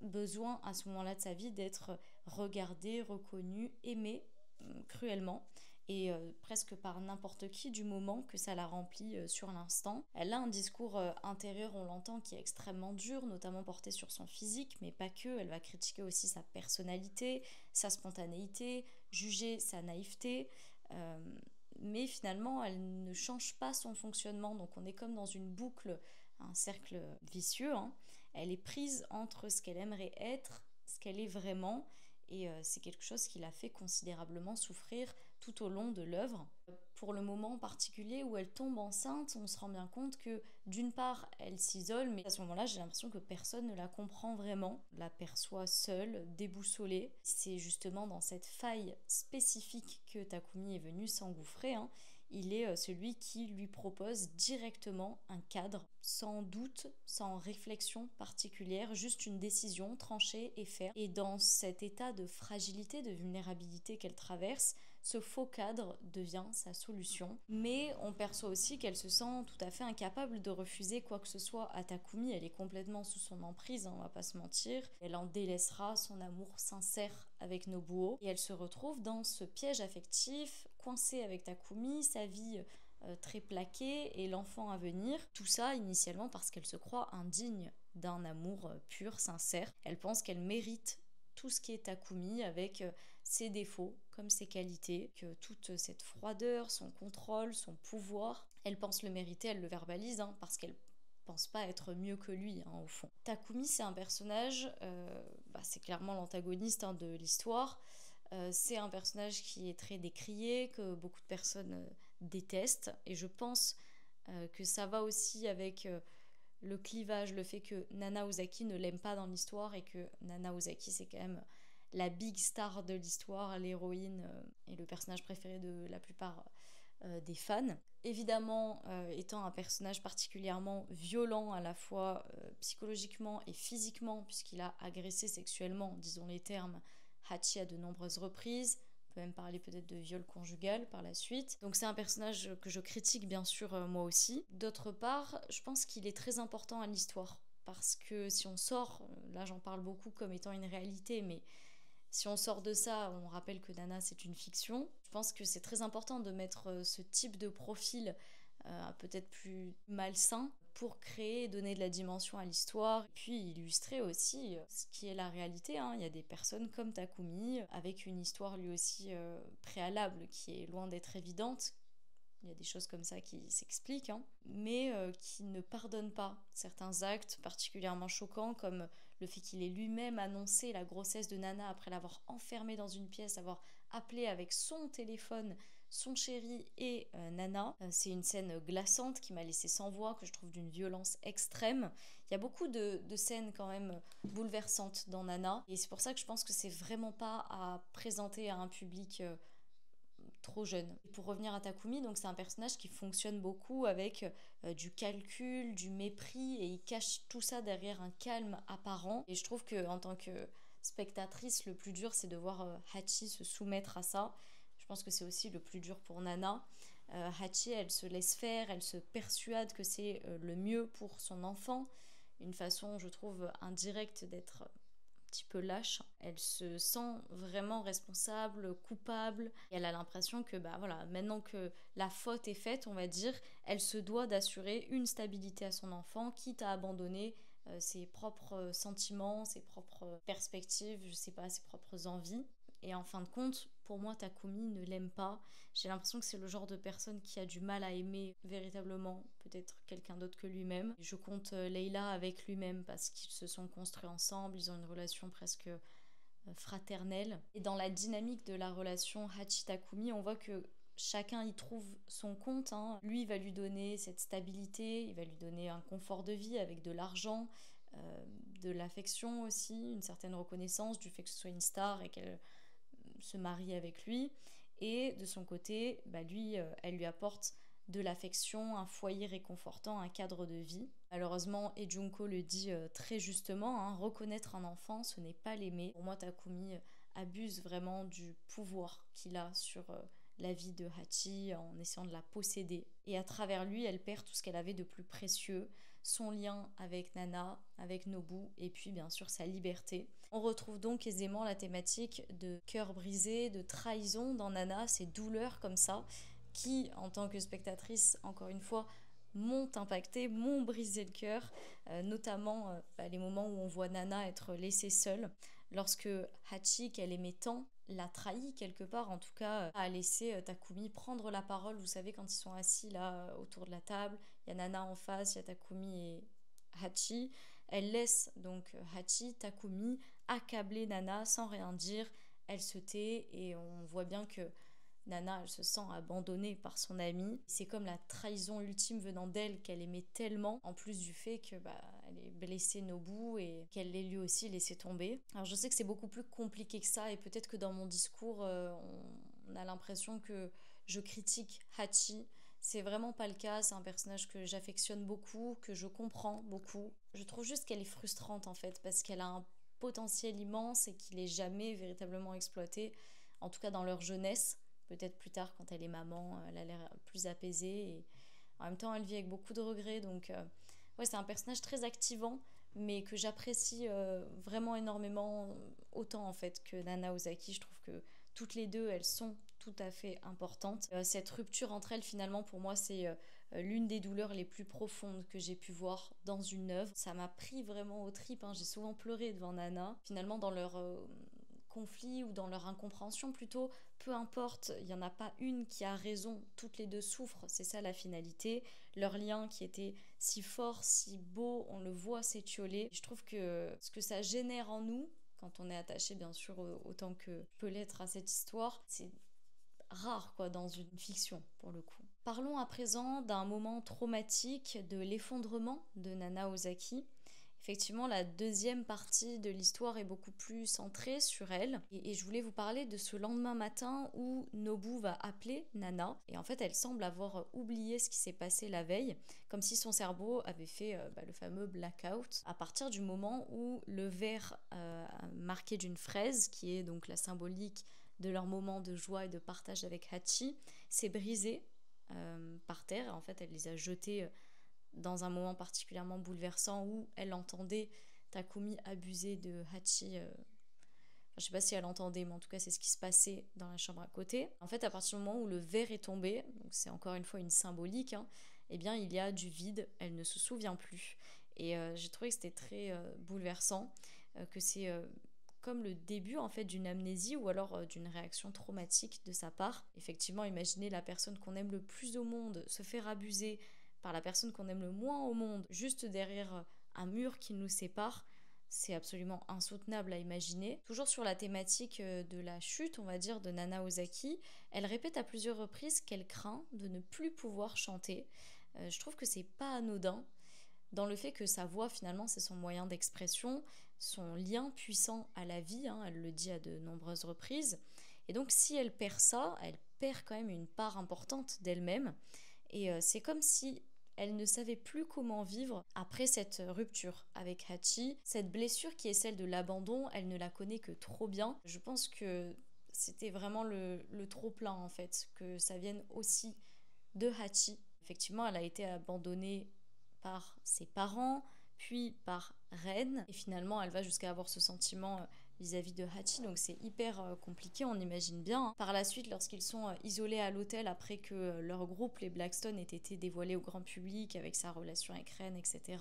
besoin à ce moment-là de sa vie d'être regardée, reconnue, aimée cruellement et presque par n'importe qui du moment que ça la remplit sur l'instant. Elle a un discours intérieur, on l'entend, qui est extrêmement dur, notamment porté sur son physique, mais pas que. Elle va critiquer aussi sa personnalité, sa spontanéité, juger sa naïveté. euh, mais finalement, elle ne change pas son fonctionnement, donc on est comme dans une boucle, un cercle vicieux, hein. Elle est prise entre ce qu'elle aimerait être, ce qu'elle est vraiment, et c'est quelque chose qui l'a fait considérablement souffrir tout au long de l'œuvre. Pour le moment en particulier où elle tombe enceinte, on se rend bien compte que d'une part elle s'isole, mais à ce moment-là j'ai l'impression que personne ne la comprend vraiment, la perçoit seule, déboussolée. C'est justement dans cette faille spécifique que Takumi est venu s'engouffrer, hein. Il est celui qui lui propose directement un cadre, sans doute, sans réflexion particulière, juste une décision tranchée et ferme. Et dans cet état de fragilité, de vulnérabilité qu'elle traverse, ce faux cadre devient sa solution. Mais on perçoit aussi qu'elle se sent tout à fait incapable de refuser quoi que ce soit à Takumi. Elle est complètement sous son emprise, hein, on va pas se mentir. Elle en délaissera son amour sincère avec Nobuo. Et elle se retrouve dans ce piège affectif, coincée avec Takumi, sa vie très plaquée et l'enfant à venir. Tout ça initialement parce qu'elle se croit indigne d'un amour pur, sincère. Elle pense qu'elle mérite tout ce qui est Takumi avec ses défauts comme ses qualités, que toute cette froideur, son contrôle, son pouvoir, elle pense le mériter, elle le verbalise, hein, parce qu'elle pense pas être mieux que lui, hein, au fond. Takumi, c'est un personnage, c'est clairement l'antagoniste, hein, de l'histoire. C'est un personnage qui est très décrié, que beaucoup de personnes détestent, et je pense que ça va aussi avec le clivage, le fait que Nana Ozaki ne l'aime pas dans l'histoire et que Nana Ozaki c'est quand même la big star de l'histoire, l'héroïne et le personnage préféré de la plupart des fans. Évidemment, étant un personnage particulièrement violent à la fois psychologiquement et physiquement, puisqu'il a agressé sexuellement, disons les termes, Hachi à de nombreuses reprises. On peut même parler peut-être de viol conjugal par la suite. Donc c'est un personnage que je critique bien sûr moi aussi. D'autre part, je pense qu'il est très important à l'histoire. Parce que si on sort, là j'en parle beaucoup comme étant une réalité, mais si on sort de ça, on rappelle que Nana c'est une fiction. Je pense que c'est très important de mettre ce type de profil peut-être plus malsain pour créer et donner de la dimension à l'histoire. Et puis illustrer aussi ce qui est la réalité, hein. Il y a des personnes comme Takumi avec une histoire lui aussi préalable qui est loin d'être évidente. Il y a des choses comme ça qui s'expliquent, hein, mais qui ne pardonnent pas certains actes particulièrement choquants, comme le fait qu'il ait lui-même annoncé la grossesse de Nana après l'avoir enfermée dans une pièce, avoir appelé avec son téléphone son chéri et Nana. C'est une scène glaçante qui m'a laissé sans voix, que je trouve d'une violence extrême. Il y a beaucoup de scènes quand même bouleversantes dans Nana, et c'est pour ça que je pense que c'est vraiment pas à présenter à un public trop jeune. Et pour revenir à Takumi, donc c'est un personnage qui fonctionne beaucoup avec du calcul, du mépris, et il cache tout ça derrière un calme apparent. Et je trouve que en tant que spectatrice, le plus dur c'est de voir Hachi se soumettre à ça. Je pense que c'est aussi le plus dur pour Nana. Hachi, elle se laisse faire, elle se persuade que c'est le mieux pour son enfant. Une façon, je trouve, indirecte d'être petit peu lâche. Elle se sent vraiment responsable, coupable. Et elle a l'impression que, bah voilà, maintenant que la faute est faite, on va dire, elle se doit d'assurer une stabilité à son enfant, quitte à abandonner ses propres sentiments, ses propres perspectives, je sais pas, ses propres envies. Et en fin de compte, pour moi, Takumi ne l'aime pas. J'ai l'impression que c'est le genre de personne qui a du mal à aimer véritablement peut-être quelqu'un d'autre que lui-même. Je compte Leila avec lui-même parce qu'ils se sont construits ensemble, ils ont une relation presque fraternelle. Et dans la dynamique de la relation Hachi-Takumi, on voit que chacun y trouve son compte, hein. Lui, il va lui donner cette stabilité, il va lui donner un confort de vie avec de l'argent, de l'affection aussi, une certaine reconnaissance du fait que ce soit une star et qu'elle se marie avec lui. Et de son côté, bah lui, elle lui apporte de l'affection, un foyer réconfortant, un cadre de vie. Malheureusement, et Junko le dit très justement, hein, reconnaître un enfant, ce n'est pas l'aimer. Pour moi, Takumi abuse vraiment du pouvoir qu'il a sur la vie de Hachi en essayant de la posséder. Et à travers lui, elle perd tout ce qu'elle avait de plus précieux, son lien avec Nana, avec Nobu, et puis bien sûr sa liberté. On retrouve donc aisément la thématique de cœur brisé, de trahison dans Nana, ces douleurs comme ça, qui, en tant que spectatrice, encore une fois, m'ont impacté, m'ont brisé le cœur, notamment les moments où on voit Nana être laissée seule, lorsque Hachi, qu'elle aimait tant, l'a trahi quelque part, en tout cas, a laissé Takumi prendre la parole. Vous savez, quand ils sont assis là autour de la table, il y a Nana en face, il y a Takumi et Hachi. Elle laisse donc Hachi, Takumi, accabler Nana sans rien dire. Elle se tait et on voit bien que Nana, elle se sent abandonnée par son amie. C'est comme la trahison ultime venant d'elle qu'elle aimait tellement, en plus du fait que elle ait blessé Nobu et qu'elle l'ait lui aussi laissé tomber. Alors je sais que c'est beaucoup plus compliqué que ça et peut-être que dans mon discours, on a l'impression que je critique Hachi. C'est vraiment pas le cas, c'est un personnage que j'affectionne beaucoup, que je comprends beaucoup. Je trouve juste qu'elle est frustrante en fait, parce qu'elle a un potentiel immense et qu'il est jamais véritablement exploité, en tout cas dans leur jeunesse. Peut-être plus tard, quand elle est maman, elle a l'air plus apaisée. Et en même temps, elle vit avec beaucoup de regrets. Donc, ouais, c'est un personnage très activant, mais que j'apprécie vraiment énormément. Autant, en fait, que Nana Ozaki. Je trouve que toutes les deux, elles sont tout à fait importantes. Cette rupture entre elles, finalement, pour moi, c'est l'une des douleurs les plus profondes que j'ai pu voir dans une œuvre. Ça m'a pris vraiment aux tripes. J'ai souvent pleuré devant Nana. Finalement, dans leur conflit ou dans leur incompréhension plutôt, peu importe, il n'y en a pas une qui a raison, toutes les deux souffrent, c'est ça la finalité. Leur lien qui était si fort, si beau, on le voit s'étioler. Je trouve que ce que ça génère en nous, quand on est attaché bien sûr autant que peut l'être à cette histoire, c'est rare quoi dans une fiction pour le coup. Parlons à présent d'un moment traumatique, de l'effondrement de Nana Ozaki. Effectivement, la deuxième partie de l'histoire est beaucoup plus centrée sur elle. Et je voulais vous parler de ce lendemain matin où Nobu va appeler Nana. Et en fait, elle semble avoir oublié ce qui s'est passé la veille, comme si son cerveau avait fait le fameux blackout. À partir du moment où le verre marqué d'une fraise, qui est donc la symbolique de leur moment de joie et de partage avec Hachi, s'est brisé par terre. En fait, elle les a jetés dans un moment particulièrement bouleversant où elle entendait Takumi abuser de Hachi. Je sais pas si elle entendait, mais en tout cas c'est ce qui se passait dans la chambre à côté. En fait, à partir du moment où le verre est tombé, donc c'est encore une fois une symbolique, eh bien il y a du vide, elle ne se souvient plus. Et j'ai trouvé que c'était très bouleversant, que c'est comme le début en fait d'une amnésie ou alors d'une réaction traumatique de sa part. Effectivement, imaginez la personne qu'on aime le plus au monde se faire abuser par la personne qu'on aime le moins au monde, juste derrière un mur qui nous sépare, c'est absolument insoutenable à imaginer. Toujours sur la thématique de la chute, on va dire, de Nana Ozaki, elle répète à plusieurs reprises qu'elle craint de ne plus pouvoir chanter. Je trouve que c'est pas anodin, dans le fait que sa voix, finalement, c'est son moyen d'expression, son lien puissant à la vie, elle le dit à de nombreuses reprises. Et donc, si elle perd ça, elle perd quand même une part importante d'elle-même. Et c'est comme si elle ne savait plus comment vivre après cette rupture avec Hachi. Cette blessure qui est celle de l'abandon, elle ne la connaît que trop bien. Je pense que c'était vraiment le trop-plein en fait, que ça vienne aussi de Hachi. Effectivement, elle a été abandonnée par ses parents, puis par Ren, et finalement elle va jusqu'à avoir ce sentiment vis-à-vis de Hachi, donc c'est hyper compliqué, on imagine bien. Par la suite, lorsqu'ils sont isolés à l'hôtel après que leur groupe, les Blackstone, ait été dévoilé au grand public avec sa relation avec Ren, etc.,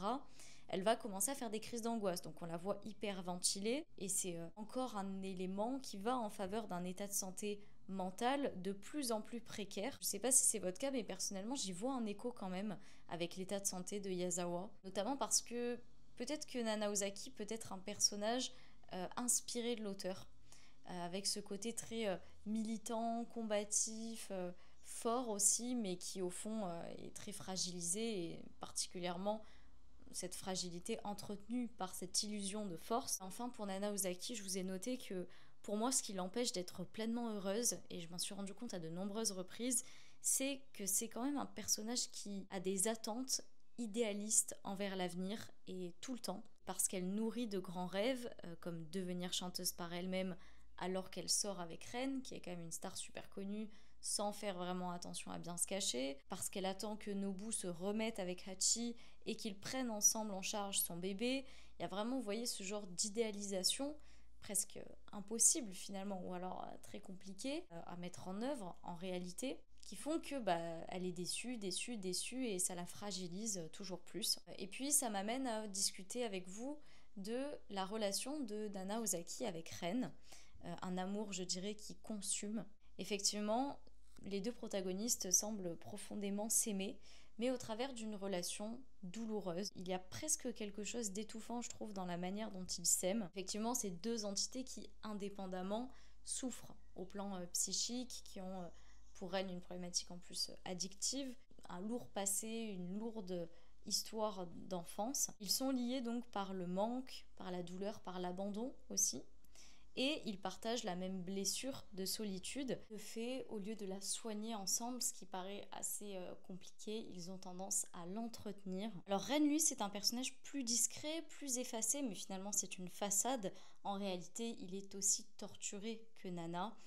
elle va commencer à faire des crises d'angoisse, donc on la voit hyper ventilée, et c'est encore un élément qui va en faveur d'un état de santé mental de plus en plus précaire. Je sais pas si c'est votre cas, mais personnellement j'y vois un écho quand même avec l'état de santé de Yazawa, notamment parce que peut-être que Nana Ozaki peut être un personnage inspiré de l'auteur, avec ce côté très militant, combatif, fort aussi, mais qui au fond est très fragilisé, et particulièrement cette fragilité entretenue par cette illusion de force. Enfin, pour Nana Ozaki, je vous ai noté que pour moi, ce qui l'empêche d'être pleinement heureuse, et je m'en suis rendu compte à de nombreuses reprises, c'est que c'est quand même un personnage qui a des attentes idéalistes envers l'avenir, et tout le temps, parce qu'elle nourrit de grands rêves, comme devenir chanteuse par elle-même alors qu'elle sort avec Ren, qui est quand même une star super connue, sans faire vraiment attention à bien se cacher, parce qu'elle attend que Nobu se remette avec Hachi et qu'ils prennent ensemble en charge son bébé. Il y a vraiment, vous voyez, ce genre d'idéalisation presque impossible finalement, ou alors très compliqué à mettre en œuvre en réalité, qui font que elle est déçue, déçue, déçue, et ça la fragilise toujours plus. Et puis ça m'amène à discuter avec vous de la relation de Nana Ozaki avec Ren, un amour, je dirais, qui consume. Effectivement, les deux protagonistes semblent profondément s'aimer, mais au travers d'une relation douloureuse. Il y a presque quelque chose d'étouffant, je trouve, dans la manière dont ils s'aiment. Effectivement, ces deux entités qui, indépendamment, souffrent au plan psychique, qui ont pour elles une problématique en plus addictive, un lourd passé, une lourde histoire d'enfance. Ils sont liés donc par le manque, par la douleur, par l'abandon aussi. Et ils partagent la même blessure de solitude. Le fait, au lieu de la soigner ensemble, ce qui paraît assez compliqué, ils ont tendance à l'entretenir. Alors Ren, lui, c'est un personnage plus discret, plus effacé, mais finalement c'est une façade. En réalité, il est aussi torturé que Nana.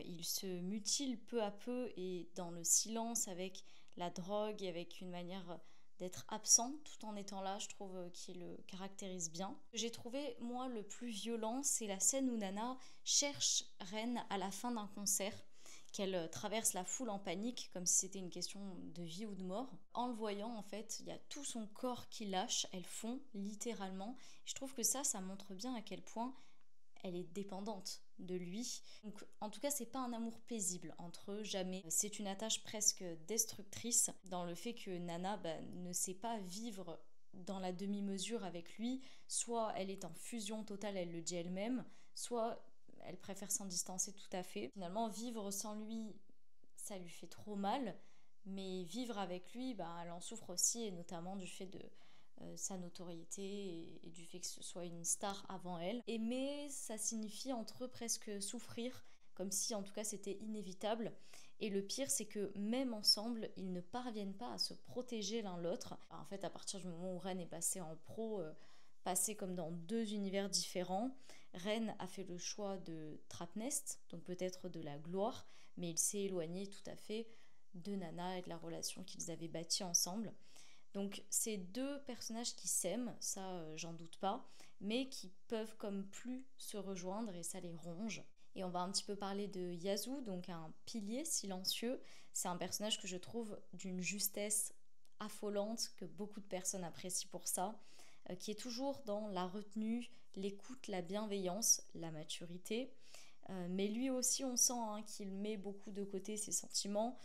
Il se mutile peu à peu et dans le silence, avec la drogue, avec une manière d'être absent tout en étant là, je trouve qu'il le caractérise bien. Ce que j'ai trouvé, moi, le plus violent, c'est la scène où Nana cherche Ren à la fin d'un concert, qu'elle traverse la foule en panique, comme si c'était une question de vie ou de mort. En le voyant, en fait, il y a tout son corps qui lâche, elle fond, littéralement. Je trouve que ça montre bien à quel point elle est dépendante de lui. Donc, en tout cas, c'est pas un amour paisible entre eux, jamais. C'est une attache presque destructrice dans le fait que Nana ne sait pas vivre dans la demi-mesure avec lui. Soit elle est en fusion totale, elle le dit elle-même, soit elle préfère s'en distancer tout à fait. Finalement, vivre sans lui, ça lui fait trop mal, mais vivre avec lui, elle en souffre aussi, et notamment du fait de sa notoriété et du fait que ce soit une star avant elle. Aimer, ça signifie entre eux presque souffrir, comme si en tout cas c'était inévitable. Et le pire, c'est que même ensemble, ils ne parviennent pas à se protéger l'un l'autre. En fait, à partir du moment où Ren est passé en pro, passé comme dans deux univers différents, Ren a fait le choix de Trapnest, donc peut-être de la gloire, mais il s'est éloigné tout à fait de Nana et de la relation qu'ils avaient bâtie ensemble. Donc c'est deux personnages qui s'aiment, ça j'en doute pas, mais qui peuvent comme plus se rejoindre et ça les ronge. Et on va un petit peu parler de Yasu, donc un pilier silencieux. C'est un personnage que je trouve d'une justesse affolante, que beaucoup de personnes apprécient pour ça, qui est toujours dans la retenue, l'écoute, la bienveillance, la maturité. Mais lui aussi, on sent qu'il met beaucoup de côté ses sentiments,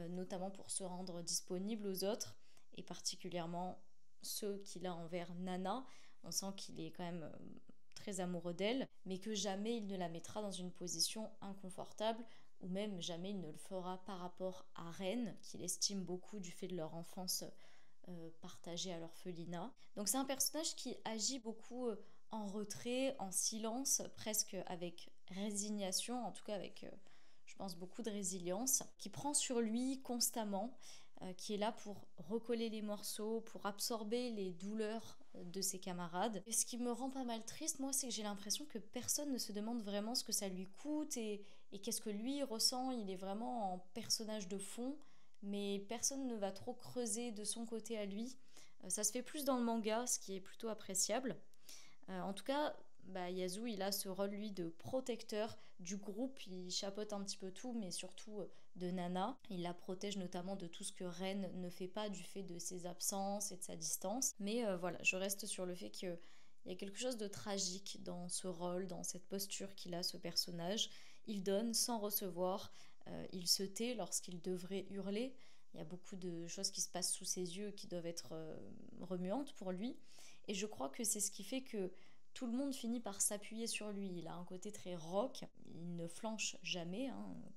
notamment pour se rendre disponible aux autres, et particulièrement ceux qu'il a envers Nana. On sent qu'il est quand même très amoureux d'elle, mais que jamais il ne la mettra dans une position inconfortable, ou même jamais il ne le fera par rapport à Ren, qu'il estime beaucoup du fait de leur enfance partagée à l'orphelinat. Donc c'est un personnage qui agit beaucoup en retrait, en silence, presque avec résignation, en tout cas avec, je pense, beaucoup de résilience, qui prend sur lui constamment, qui est là pour recoller les morceaux, pour absorber les douleurs de ses camarades. Et ce qui me rend pas mal triste, moi, c'est que j'ai l'impression que personne ne se demande vraiment ce que ça lui coûte et qu'est-ce que lui ressent. Il est vraiment en personnage de fond, mais personne ne va trop creuser de son côté à lui. Ça se fait plus dans le manga, ce qui est plutôt appréciable. En tout cas, Yasu, il a ce rôle, lui, de protecteur du groupe. Il chapeaute un petit peu tout, mais surtout de Nana. Il la protège notamment de tout ce que Ren ne fait pas du fait de ses absences et de sa distance. Mais voilà, je reste sur le fait qu'il y a quelque chose de tragique dans ce rôle, dans cette posture qu'il a, ce personnage. Il donne sans recevoir. Il se tait lorsqu'il devrait hurler. Il y a beaucoup de choses qui se passent sous ses yeux qui doivent être remuantes pour lui. Et je crois que c'est ce qui fait que tout le monde finit par s'appuyer sur lui. Il a un côté très rock, il ne flanche jamais,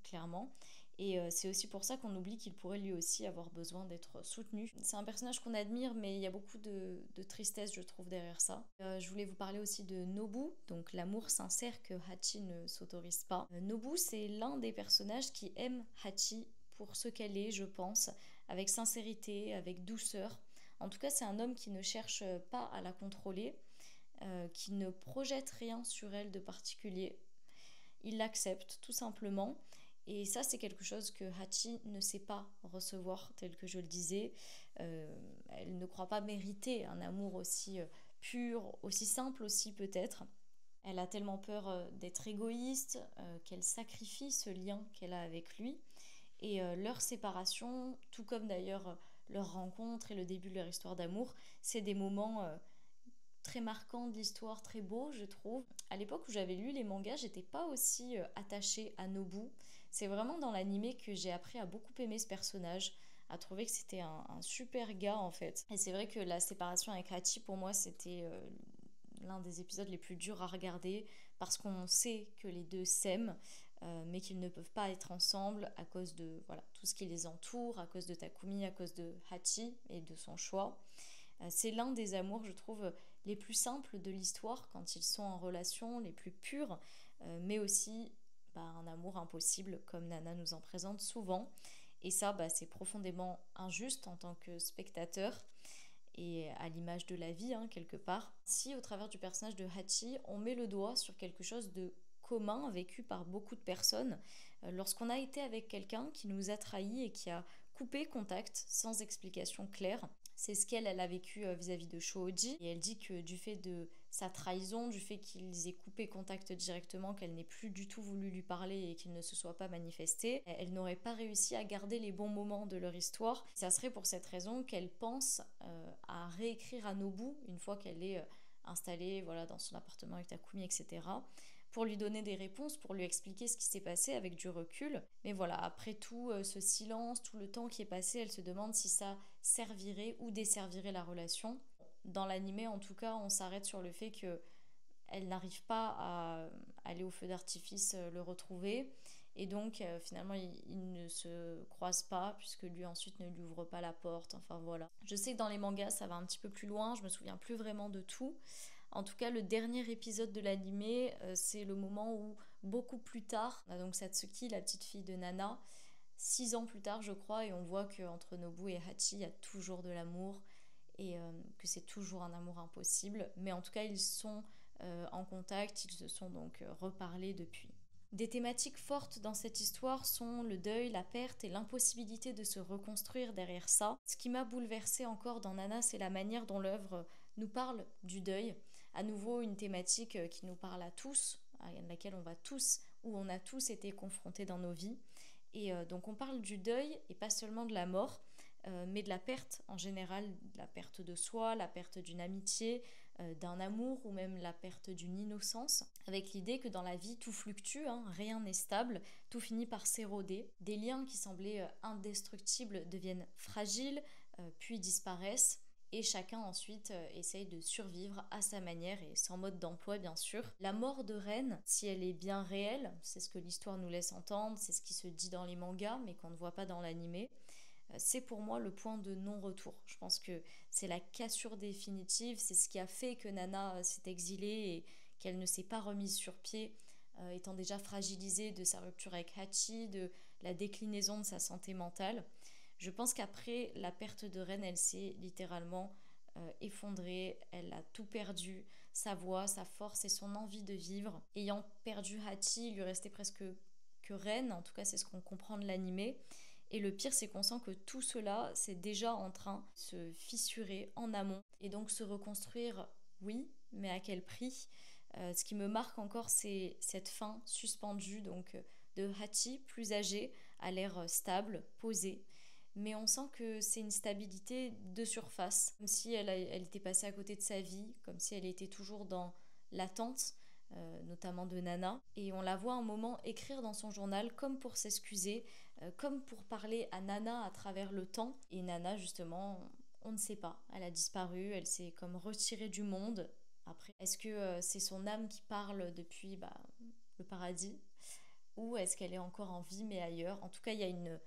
clairement. Et c'est aussi pour ça qu'on oublie qu'il pourrait lui aussi avoir besoin d'être soutenu. C'est un personnage qu'on admire, mais il y a beaucoup de tristesse, je trouve, derrière ça. Je voulais vous parler aussi de Nobu, donc l'amour sincère que Hachi ne s'autorise pas. Nobu, c'est l'un des personnages qui aime Hachi pour ce qu'elle est, je pense, avec sincérité, avec douceur. En tout cas, c'est un homme qui ne cherche pas à la contrôler, qui ne projette rien sur elle de particulier. Il l'accepte tout simplement Et ça, c'est quelque chose que Hachi ne sait pas recevoir, tel que je le disais. Elle ne croit pas mériter un amour aussi pur, aussi simple aussi peut-être. Elle a tellement peur d'être égoïste qu'elle sacrifie ce lien qu'elle a avec lui. Et leur séparation, tout comme d'ailleurs leur rencontre et le début de leur histoire d'amour, c'est des moments très marquants de l'histoire, très beaux, je trouve. À l'époque où j'avais lu les mangas, j'étais pas aussi attachée à Nobu. C'est vraiment dans l'animé que j'ai appris à beaucoup aimer ce personnage, à trouver que c'était un super gars en fait. Et c'est vrai que la séparation avec Hachi, pour moi, c'était l'un des épisodes les plus durs à regarder parce qu'on sait que les deux s'aiment, mais qu'ils ne peuvent pas être ensemble à cause de voilà, tout ce qui les entoure, à cause de Takumi, à cause de Hachi et de son choix. C'est l'un des amours, je trouve, les plus simples de l'histoire quand ils sont en relation, les plus purs, mais aussi un amour impossible, comme Nana nous en présente souvent. Et ça, c'est profondément injuste en tant que spectateur et à l'image de la vie, hein, quelque part. Si, au travers du personnage de Hachi, on met le doigt sur quelque chose de commun vécu par beaucoup de personnes, lorsqu'on a été avec quelqu'un qui nous a trahis et qui a coupé contact sans explication claire. C'est ce qu'elle a vécu vis-à-vis de Shoji. Et elle dit que du fait de sa trahison, du fait qu'ils aient coupé contact directement, qu'elle n'ait plus du tout voulu lui parler et qu'il ne se soit pas manifesté, elle n'aurait pas réussi à garder les bons moments de leur histoire. Ça serait pour cette raison qu'elle pense à réécrire à Nobu, une fois qu'elle est installée voilà, dans son appartement avec Takumi, etc., pour lui donner des réponses, pour lui expliquer ce qui s'est passé avec du recul. Mais voilà, après tout ce silence, tout le temps qui est passé, elle se demande si ça servirait ou desservirait la relation. Dans l'animé, en tout cas, on s'arrête sur le fait que elle n'arrive pas à aller au feu d'artifice le retrouver. Et donc, finalement, ils ne se croisent pas, puisque lui ensuite ne lui ouvre pas la porte. Enfin voilà. Je sais que dans les mangas, ça va un petit peu plus loin, je me souviens plus vraiment de tout. En tout cas, le dernier épisode de l'animé, c'est le moment où, beaucoup plus tard, on a donc Satsuki, la petite fille de Nana, 6 ans plus tard, je crois, et on voit qu'entre Nobu et Hachi, il y a toujours de l'amour, et que c'est toujours un amour impossible. Mais en tout cas, ils sont en contact, ils se sont donc reparlés depuis. Des thématiques fortes dans cette histoire sont le deuil, la perte et l'impossibilité de se reconstruire derrière ça. Ce qui m'a bouleversée encore dans Nana, c'est la manière dont l'œuvre nous parle du deuil. À nouveau, une thématique qui nous parle à tous, à laquelle on va tous, ou on a tous été confrontés dans nos vies. Et donc on parle du deuil, et pas seulement de la mort, mais de la perte en général, la perte de soi, la perte d'une amitié, d'un amour ou même la perte d'une innocence, avec l'idée que dans la vie tout fluctue, hein, rien n'est stable, tout finit par s'éroder. Des liens qui semblaient indestructibles deviennent fragiles, puis disparaissent. Et chacun ensuite essaye de survivre à sa manière et sans mode d'emploi bien sûr. La mort de Ren, si elle est bien réelle, c'est ce que l'histoire nous laisse entendre, c'est ce qui se dit dans les mangas mais qu'on ne voit pas dans l'animé, c'est pour moi le point de non-retour. Je pense que c'est la cassure définitive, c'est ce qui a fait que Nana s'est exilée et qu'elle ne s'est pas remise sur pied, étant déjà fragilisée de sa rupture avec Hachi, de la déclinaison de sa santé mentale. Je pense qu'après la perte de Ren, elle s'est littéralement effondrée, elle a tout perdu, sa voix, sa force et son envie de vivre. Ayant perdu Hachi, il lui restait presque que Ren, en tout cas c'est ce qu'on comprend de l'animé. Et le pire, c'est qu'on sent que tout cela, c'est déjà en train de se fissurer en amont. Et donc se reconstruire, oui, mais à quel prix? Ce qui me marque encore, c'est cette fin suspendue donc de Hachi, plus âgée, à l'air stable, posée. Mais on sent que c'est une stabilité de surface, comme si elle était passée à côté de sa vie, comme si elle était toujours dans l'attente, notamment de Nana. Et on la voit un moment écrire dans son journal comme pour s'excuser, comme pour parler à Nana à travers le temps. Et Nana, justement, on ne sait pas. Elle a disparu, elle s'est comme retirée du monde. Après, est-ce que c'est son âme qui parle depuis le paradis? Ou est-ce qu'elle est encore en vie mais ailleurs? En tout cas, il y a une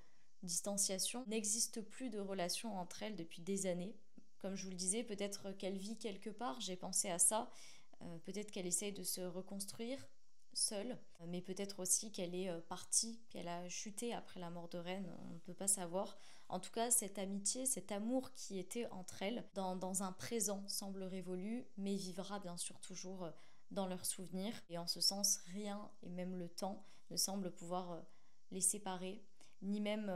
distanciation. Il n'existe plus de relation entre elles depuis des années. Comme je vous le disais, peut-être qu'elle vit quelque part, j'ai pensé à ça. Peut-être qu'elle essaye de se reconstruire seule, mais peut-être aussi qu'elle est partie, qu'elle a chuté après la mort de Ren, on ne peut pas savoir. En tout cas, cette amitié, cet amour qui était entre elles, dans un présent, semble révolu, mais vivra bien sûr toujours dans leurs souvenirs. Et en ce sens, rien, et même le temps, ne semble pouvoir les séparer, ni même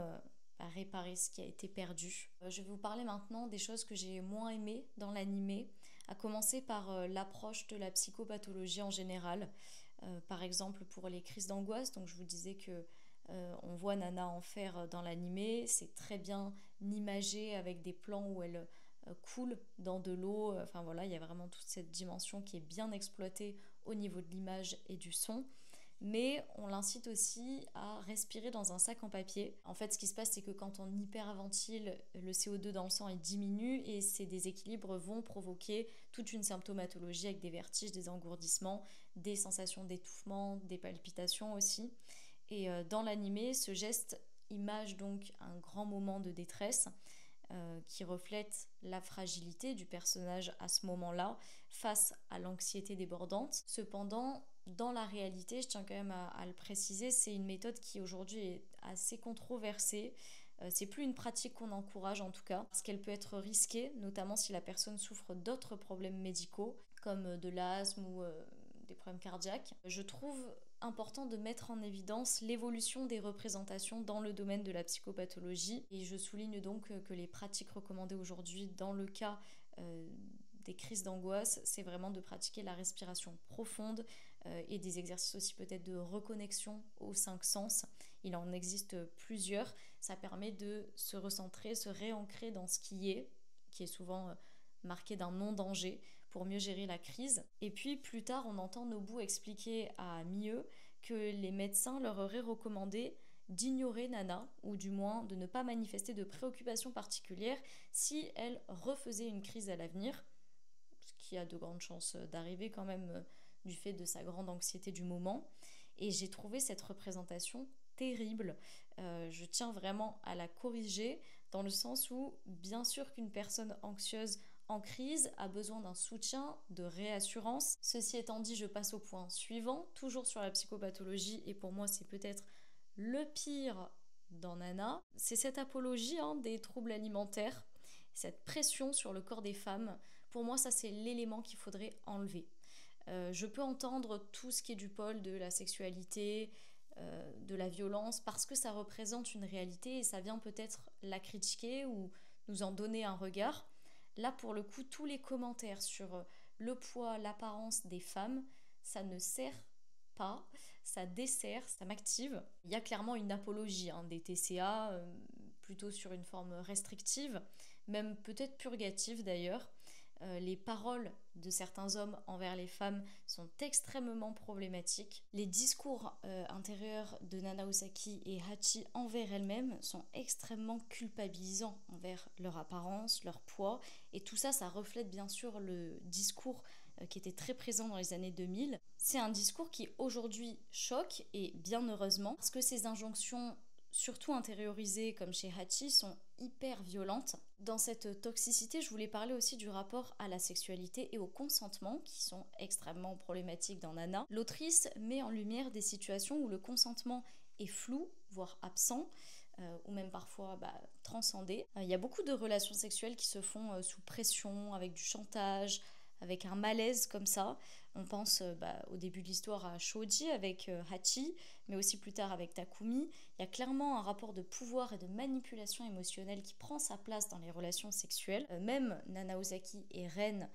réparer ce qui a été perdu. Je vais vous parler maintenant des choses que j'ai moins aimées dans l'animé, à commencer par l'approche de la psychopathologie en général. Par exemple pour les crises d'angoisse, donc je vous disais que on voit Nana en faire dans l'animé, c'est très bien imagé avec des plans où elle coule dans de l'eau, enfin voilà, il y a vraiment toute cette dimension qui est bien exploitée au niveau de l'image et du son. Mais on l'incite aussi à respirer dans un sac en papier. En fait, ce qui se passe, c'est que quand on hyperventile, le CO2 dans le sang il diminue et ces déséquilibres vont provoquer toute une symptomatologie avec des vertiges, des engourdissements, des sensations d'étouffement, des palpitations aussi. Et dans l'animé, ce geste image donc un grand moment de détresse qui reflète la fragilité du personnage à ce moment-là face à l'anxiété débordante. Cependant, dans la réalité, je tiens quand même à le préciser, c'est une méthode qui aujourd'hui est assez controversée. C'est plus une pratique qu'on encourage en tout cas, parce qu'elle peut être risquée, notamment si la personne souffre d'autres problèmes médicaux, comme de l'asthme ou des problèmes cardiaques. Je trouve important de mettre en évidence l'évolution des représentations dans le domaine de la psychopathologie et je souligne donc que les pratiques recommandées aujourd'hui dans le cas des crises d'angoisse, c'est vraiment de pratiquer la respiration profonde et des exercices aussi peut-être de reconnexion aux cinq sens. Il en existe plusieurs. Ça permet de se recentrer, se réancrer dans ce qui est souvent marqué d'un non-danger pour mieux gérer la crise. Et puis plus tard, on entend Nobu expliquer à Mieux que les médecins leur auraient recommandé d'ignorer Nana, ou du moins de ne pas manifester de préoccupation particulière si elle refaisait une crise à l'avenir, ce qui a de grandes chances d'arriver quand même du fait de sa grande anxiété du moment. Et j'ai trouvé cette représentation terrible. Je tiens vraiment à la corriger dans le sens où, bien sûr qu'une personne anxieuse en crise a besoin d'un soutien, de réassurance. Ceci étant dit, je passe au point suivant, toujours sur la psychopathologie, et pour moi c'est peut-être le pire dans Nana. C'est cette apologie des troubles alimentaires, cette pression sur le corps des femmes. Pour moi, ça c'est l'élément qu'il faudrait enlever. Je peux entendre tout ce qui est du pôle de la sexualité, de la violence, parce que ça représente une réalité et ça vient peut-être la critiquer ou nous en donner un regard. Là, pour le coup, tous les commentaires sur le poids, l'apparence des femmes, ça ne sert pas, ça dessert, ça m'active. Il y a clairement une apologie des TCA, plutôt sur une forme restrictive, même peut-être purgative d'ailleurs. Les paroles de certains hommes envers les femmes sont extrêmement problématiques. Les discours intérieurs de Nana Osaki et Hachi envers elles-mêmes sont extrêmement culpabilisants envers leur apparence, leur poids. Et tout ça, ça reflète bien sûr le discours qui était très présent dans les années 2000. C'est un discours qui aujourd'hui choque, et bien heureusement, parce que ces injonctions surtout intériorisées comme chez Hachi sont hyper violentes. Dans cette toxicité, je voulais parler aussi du rapport à la sexualité et au consentement qui sont extrêmement problématiques dans Nana. L'autrice met en lumière des situations où le consentement est flou, voire absent, ou même parfois transcendé. Il y a beaucoup de relations sexuelles qui se font sous pression, avec du chantage, avec un malaise comme ça. On pense au début de l'histoire à Shoji avec Hachi, mais aussi plus tard avec Takumi. Il y a clairement un rapport de pouvoir et de manipulation émotionnelle qui prend sa place dans les relations sexuelles. Même Nana Osaki et Ren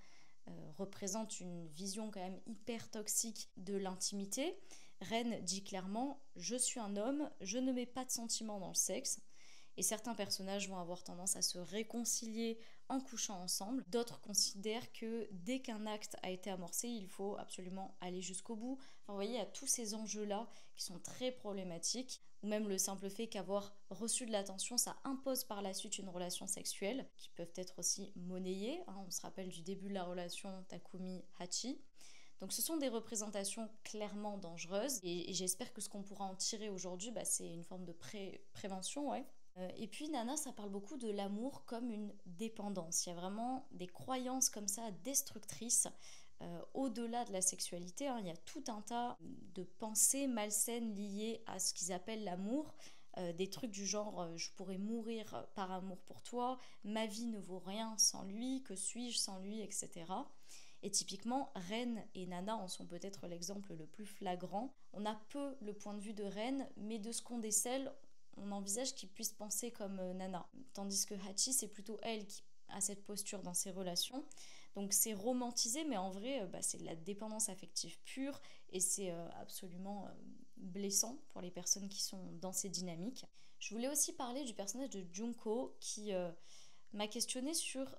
représentent une vision quand même hyper toxique de l'intimité. Ren dit clairement « Je suis un homme, je ne mets pas de sentiments dans le sexe ». Et certains personnages vont avoir tendance à se réconcilier en couchant ensemble. D'autres considèrent que dès qu'un acte a été amorcé, il faut absolument aller jusqu'au bout. Enfin, vous voyez, il y a tous ces enjeux-là qui sont très problématiques. Ou même le simple fait qu'avoir reçu de l'attention, ça impose par la suite une relation sexuelle, qui peuvent être aussi monnayées. On se rappelle du début de la relation Takumi-Hachi. Donc ce sont des représentations clairement dangereuses. Et j'espère que ce qu'on pourra en tirer aujourd'hui, c'est une forme de prévention, ouais. Et puis Nana, ça parle beaucoup de l'amour comme une dépendance. Il y a vraiment des croyances comme ça destructrices au-delà de la sexualité. Il y a tout un tas de pensées malsaines liées à ce qu'ils appellent l'amour. Des trucs du genre je pourrais mourir par amour pour toi, ma vie ne vaut rien sans lui, que suis-je sans lui, etc. Et typiquement, Ren et Nana en sont peut-être l'exemple le plus flagrant. On a peu le point de vue de Ren, mais de ce qu'on décèle, on envisage qu'il puisse penser comme Nana. Tandis que Hachi, c'est plutôt elle qui a cette posture dans ses relations. Donc c'est romantisé, mais en vrai, c'est de la dépendance affective pure et c'est absolument blessant pour les personnes qui sont dans ces dynamiques. Je voulais aussi parler du personnage de Junko qui m'a questionné sur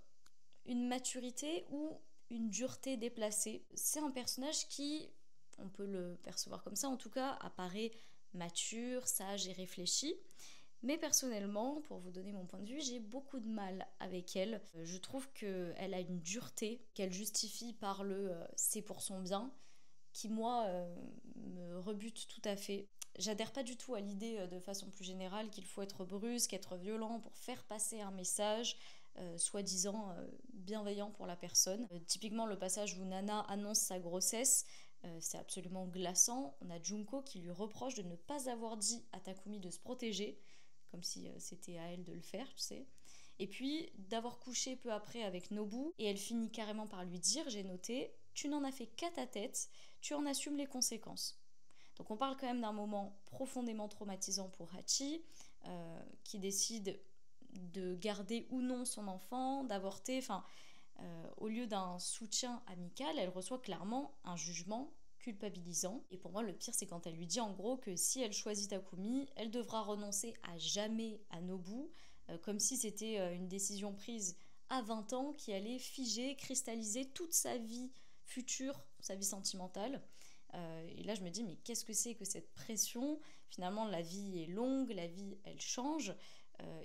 une maturité ou une dureté déplacée. C'est un personnage qui, on peut le percevoir comme ça en tout cas, apparaît mature, sage et réfléchi. Mais personnellement, pour vous donner mon point de vue, j'ai beaucoup de mal avec elle. Je trouve qu'elle a une dureté qu'elle justifie par le c'est pour son bien, qui moi me rebute tout à fait. J'adhère pas du tout à l'idée de façon plus générale qu'il faut être brusque, être violent pour faire passer un message soi-disant bienveillant pour la personne. Typiquement le passage où Nana annonce sa grossesse, c'est absolument glaçant. On a Junko qui lui reproche de ne pas avoir dit à Takumi de se protéger, comme si c'était à elle de le faire, tu sais. Et puis d'avoir couché peu après avec Nobu, et elle finit carrément par lui dire, j'ai noté, tu n'en as fait qu'à ta tête, tu en assumes les conséquences. Donc on parle quand même d'un moment profondément traumatisant pour Hachi, qui décide de garder ou non son enfant, d'avorter, au lieu d'un soutien amical, elle reçoit clairement un jugement culpabilisant. Et pour moi, le pire, c'est quand elle lui dit en gros que si elle choisit Takumi, elle devra renoncer à jamais à Nobu, comme si c'était une décision prise à 20 ans qui allait figer, cristalliser toute sa vie future, sa vie sentimentale. Et là, je me dis, mais qu'est-ce que c'est que cette pression? Finalement, la vie est longue, la vie, elle change.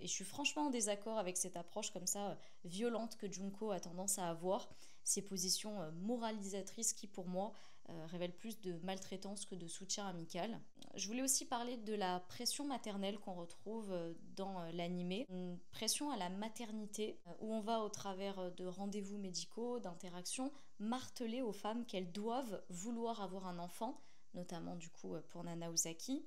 Et je suis franchement en désaccord avec cette approche comme ça violente que Junko a tendance à avoir, ces positions moralisatrices qui pour moi révèlent plus de maltraitance que de soutien amical. Je voulais aussi parler de la pression maternelle qu'on retrouve dans l'animé, une pression à la maternité où on va au travers de rendez-vous médicaux, d'interactions, marteler aux femmes qu'elles doivent vouloir avoir un enfant, notamment du coup pour Nana Uzaki,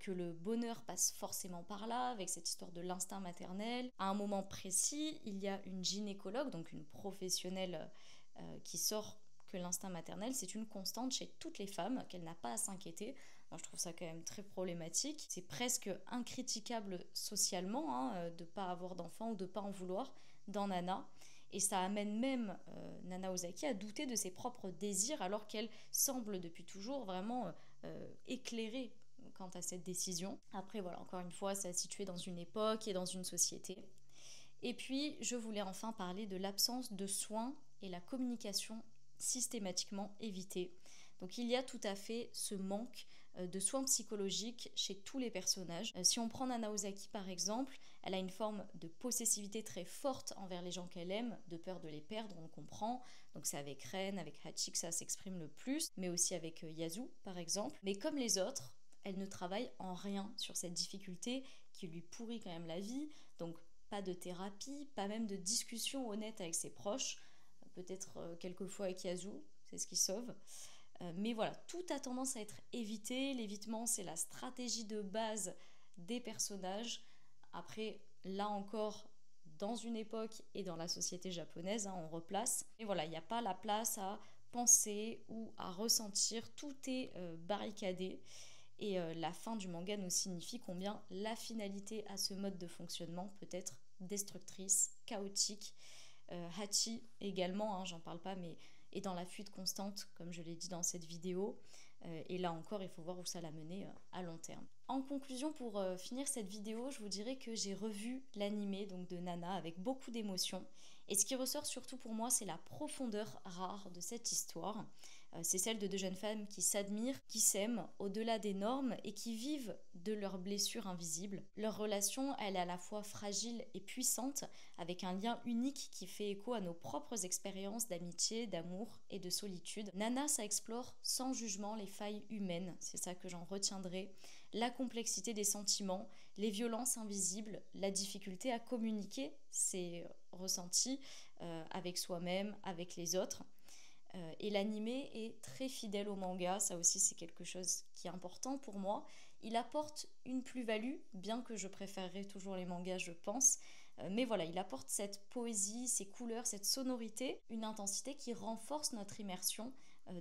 que le bonheur passe forcément par là, avec cette histoire de l'instinct maternel. À un moment précis, il y a une gynécologue, donc une professionnelle qui sort que l'instinct maternel, c'est une constante chez toutes les femmes, qu'elle n'a pas à s'inquiéter. Moi, je trouve ça quand même très problématique. C'est presque incritiquable socialement de ne pas avoir d'enfant ou de ne pas en vouloir dans Nana. Et ça amène même Nana Ozaki à douter de ses propres désirs alors qu'elle semble depuis toujours vraiment éclairée quant à cette décision. Après, voilà, encore une fois, c'est situé dans une époque et dans une société. Et puis, je voulais enfin parler de l'absence de soins et la communication systématiquement évitée. Donc il y a tout à fait ce manque de soins psychologiques chez tous les personnages. Si on prend Nana Ozaki par exemple, elle a une forme de possessivité très forte envers les gens qu'elle aime, de peur de les perdre, on le comprend. Donc c'est avec Ren, avec Hachi que ça s'exprime le plus, mais aussi avec Yasu par exemple. Mais comme les autres, elle ne travaille en rien sur cette difficulté qui lui pourrit quand même la vie. Donc pas de thérapie, pas même de discussion honnête avec ses proches, peut-être quelquefois avec Yasu, c'est ce qui sauve. Mais voilà, tout a tendance à être évité. L'évitement, c'est la stratégie de base des personnages. Après, là encore, dans une époque et dans la société japonaise, on replace. Et voilà, il n'y a pas la place à penser ou à ressentir. Tout est barricadé. Et la fin du manga nous signifie combien la finalité à ce mode de fonctionnement peut être destructrice, chaotique. Hachi également, j'en parle pas, mais est dans la fuite constante, comme je l'ai dit dans cette vidéo. Et là encore, il faut voir où ça l'a mené à long terme. En conclusion, pour finir cette vidéo, je vous dirais que j'ai revu l'animé donc de Nana avec beaucoup d'émotion. Et ce qui ressort surtout pour moi, c'est la profondeur rare de cette histoire. C'est celle de deux jeunes femmes qui s'admirent, qui s'aiment au-delà des normes et qui vivent de leurs blessures invisibles. Leur relation, elle est à la fois fragile et puissante, avec un lien unique qui fait écho à nos propres expériences d'amitié, d'amour et de solitude. Nana, ça explore sans jugement les failles humaines, c'est ça que j'en retiendrai, la complexité des sentiments, les violences invisibles, la difficulté à communiquer ses ressentis avec soi-même, avec les autres. Et l'animé est très fidèle au manga, ça aussi c'est quelque chose qui est important pour moi. Il apporte une plus-value, bien que je préférerais toujours les mangas je pense, Mais voilà, il apporte cette poésie, ces couleurs, cette sonorité, une intensité qui renforce notre immersion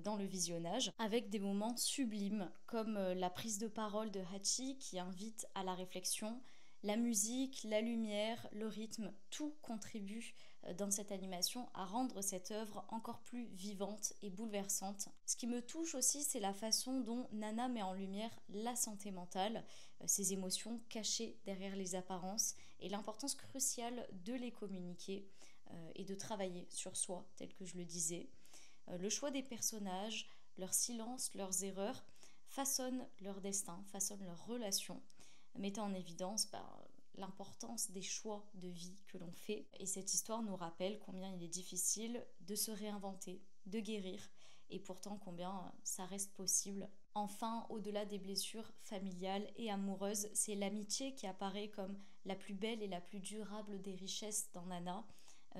dans le visionnage, avec des moments sublimes, comme la prise de parole de Hachi qui invite à la réflexion. La musique, la lumière, le rythme, tout contribue dans cette animation à rendre cette œuvre encore plus vivante et bouleversante. Ce qui me touche aussi, c'est la façon dont Nana met en lumière la santé mentale, ses émotions cachées derrière les apparences et l'importance cruciale de les communiquer et de travailler sur soi, tel que je le disais. Le choix des personnages, leur silence, leurs erreurs façonnent leur destin, façonnent leurs relations, mettant en évidence l'importance des choix de vie que l'on fait. Et cette histoire nous rappelle combien il est difficile de se réinventer, de guérir, et pourtant combien ça reste possible. Enfin, au-delà des blessures familiales et amoureuses, c'est l'amitié qui apparaît comme la plus belle et la plus durable des richesses dans Nana.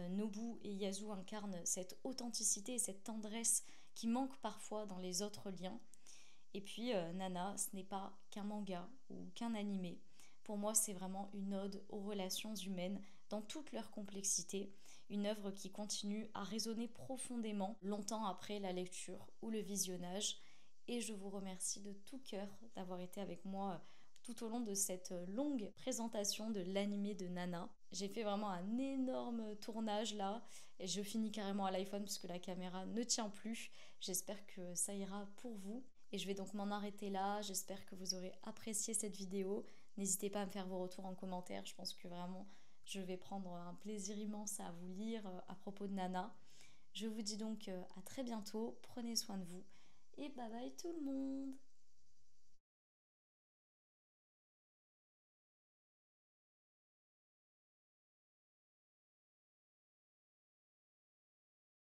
Nobu et Yasu incarnent cette authenticité et cette tendresse qui manquent parfois dans les autres liens. Et puis Nana, ce n'est pas qu'un manga ou qu'un animé. Pour moi, c'est vraiment une ode aux relations humaines dans toute leur complexité, une œuvre qui continue à résonner profondément longtemps après la lecture ou le visionnage. Et je vous remercie de tout cœur d'avoir été avec moi tout au long de cette longue présentation de l'animé de Nana. J'ai fait vraiment un énorme tournage là et je finis carrément à l'iPhone parce que la caméra ne tient plus. J'espère que ça ira pour vous. Et je vais donc m'en arrêter là. J'espère que vous aurez apprécié cette vidéo. N'hésitez pas à me faire vos retours en commentaire. Je pense que vraiment, je vais prendre un plaisir immense à vous lire à propos de Nana. Je vous dis donc à très bientôt. Prenez soin de vous. Et bye bye tout le monde!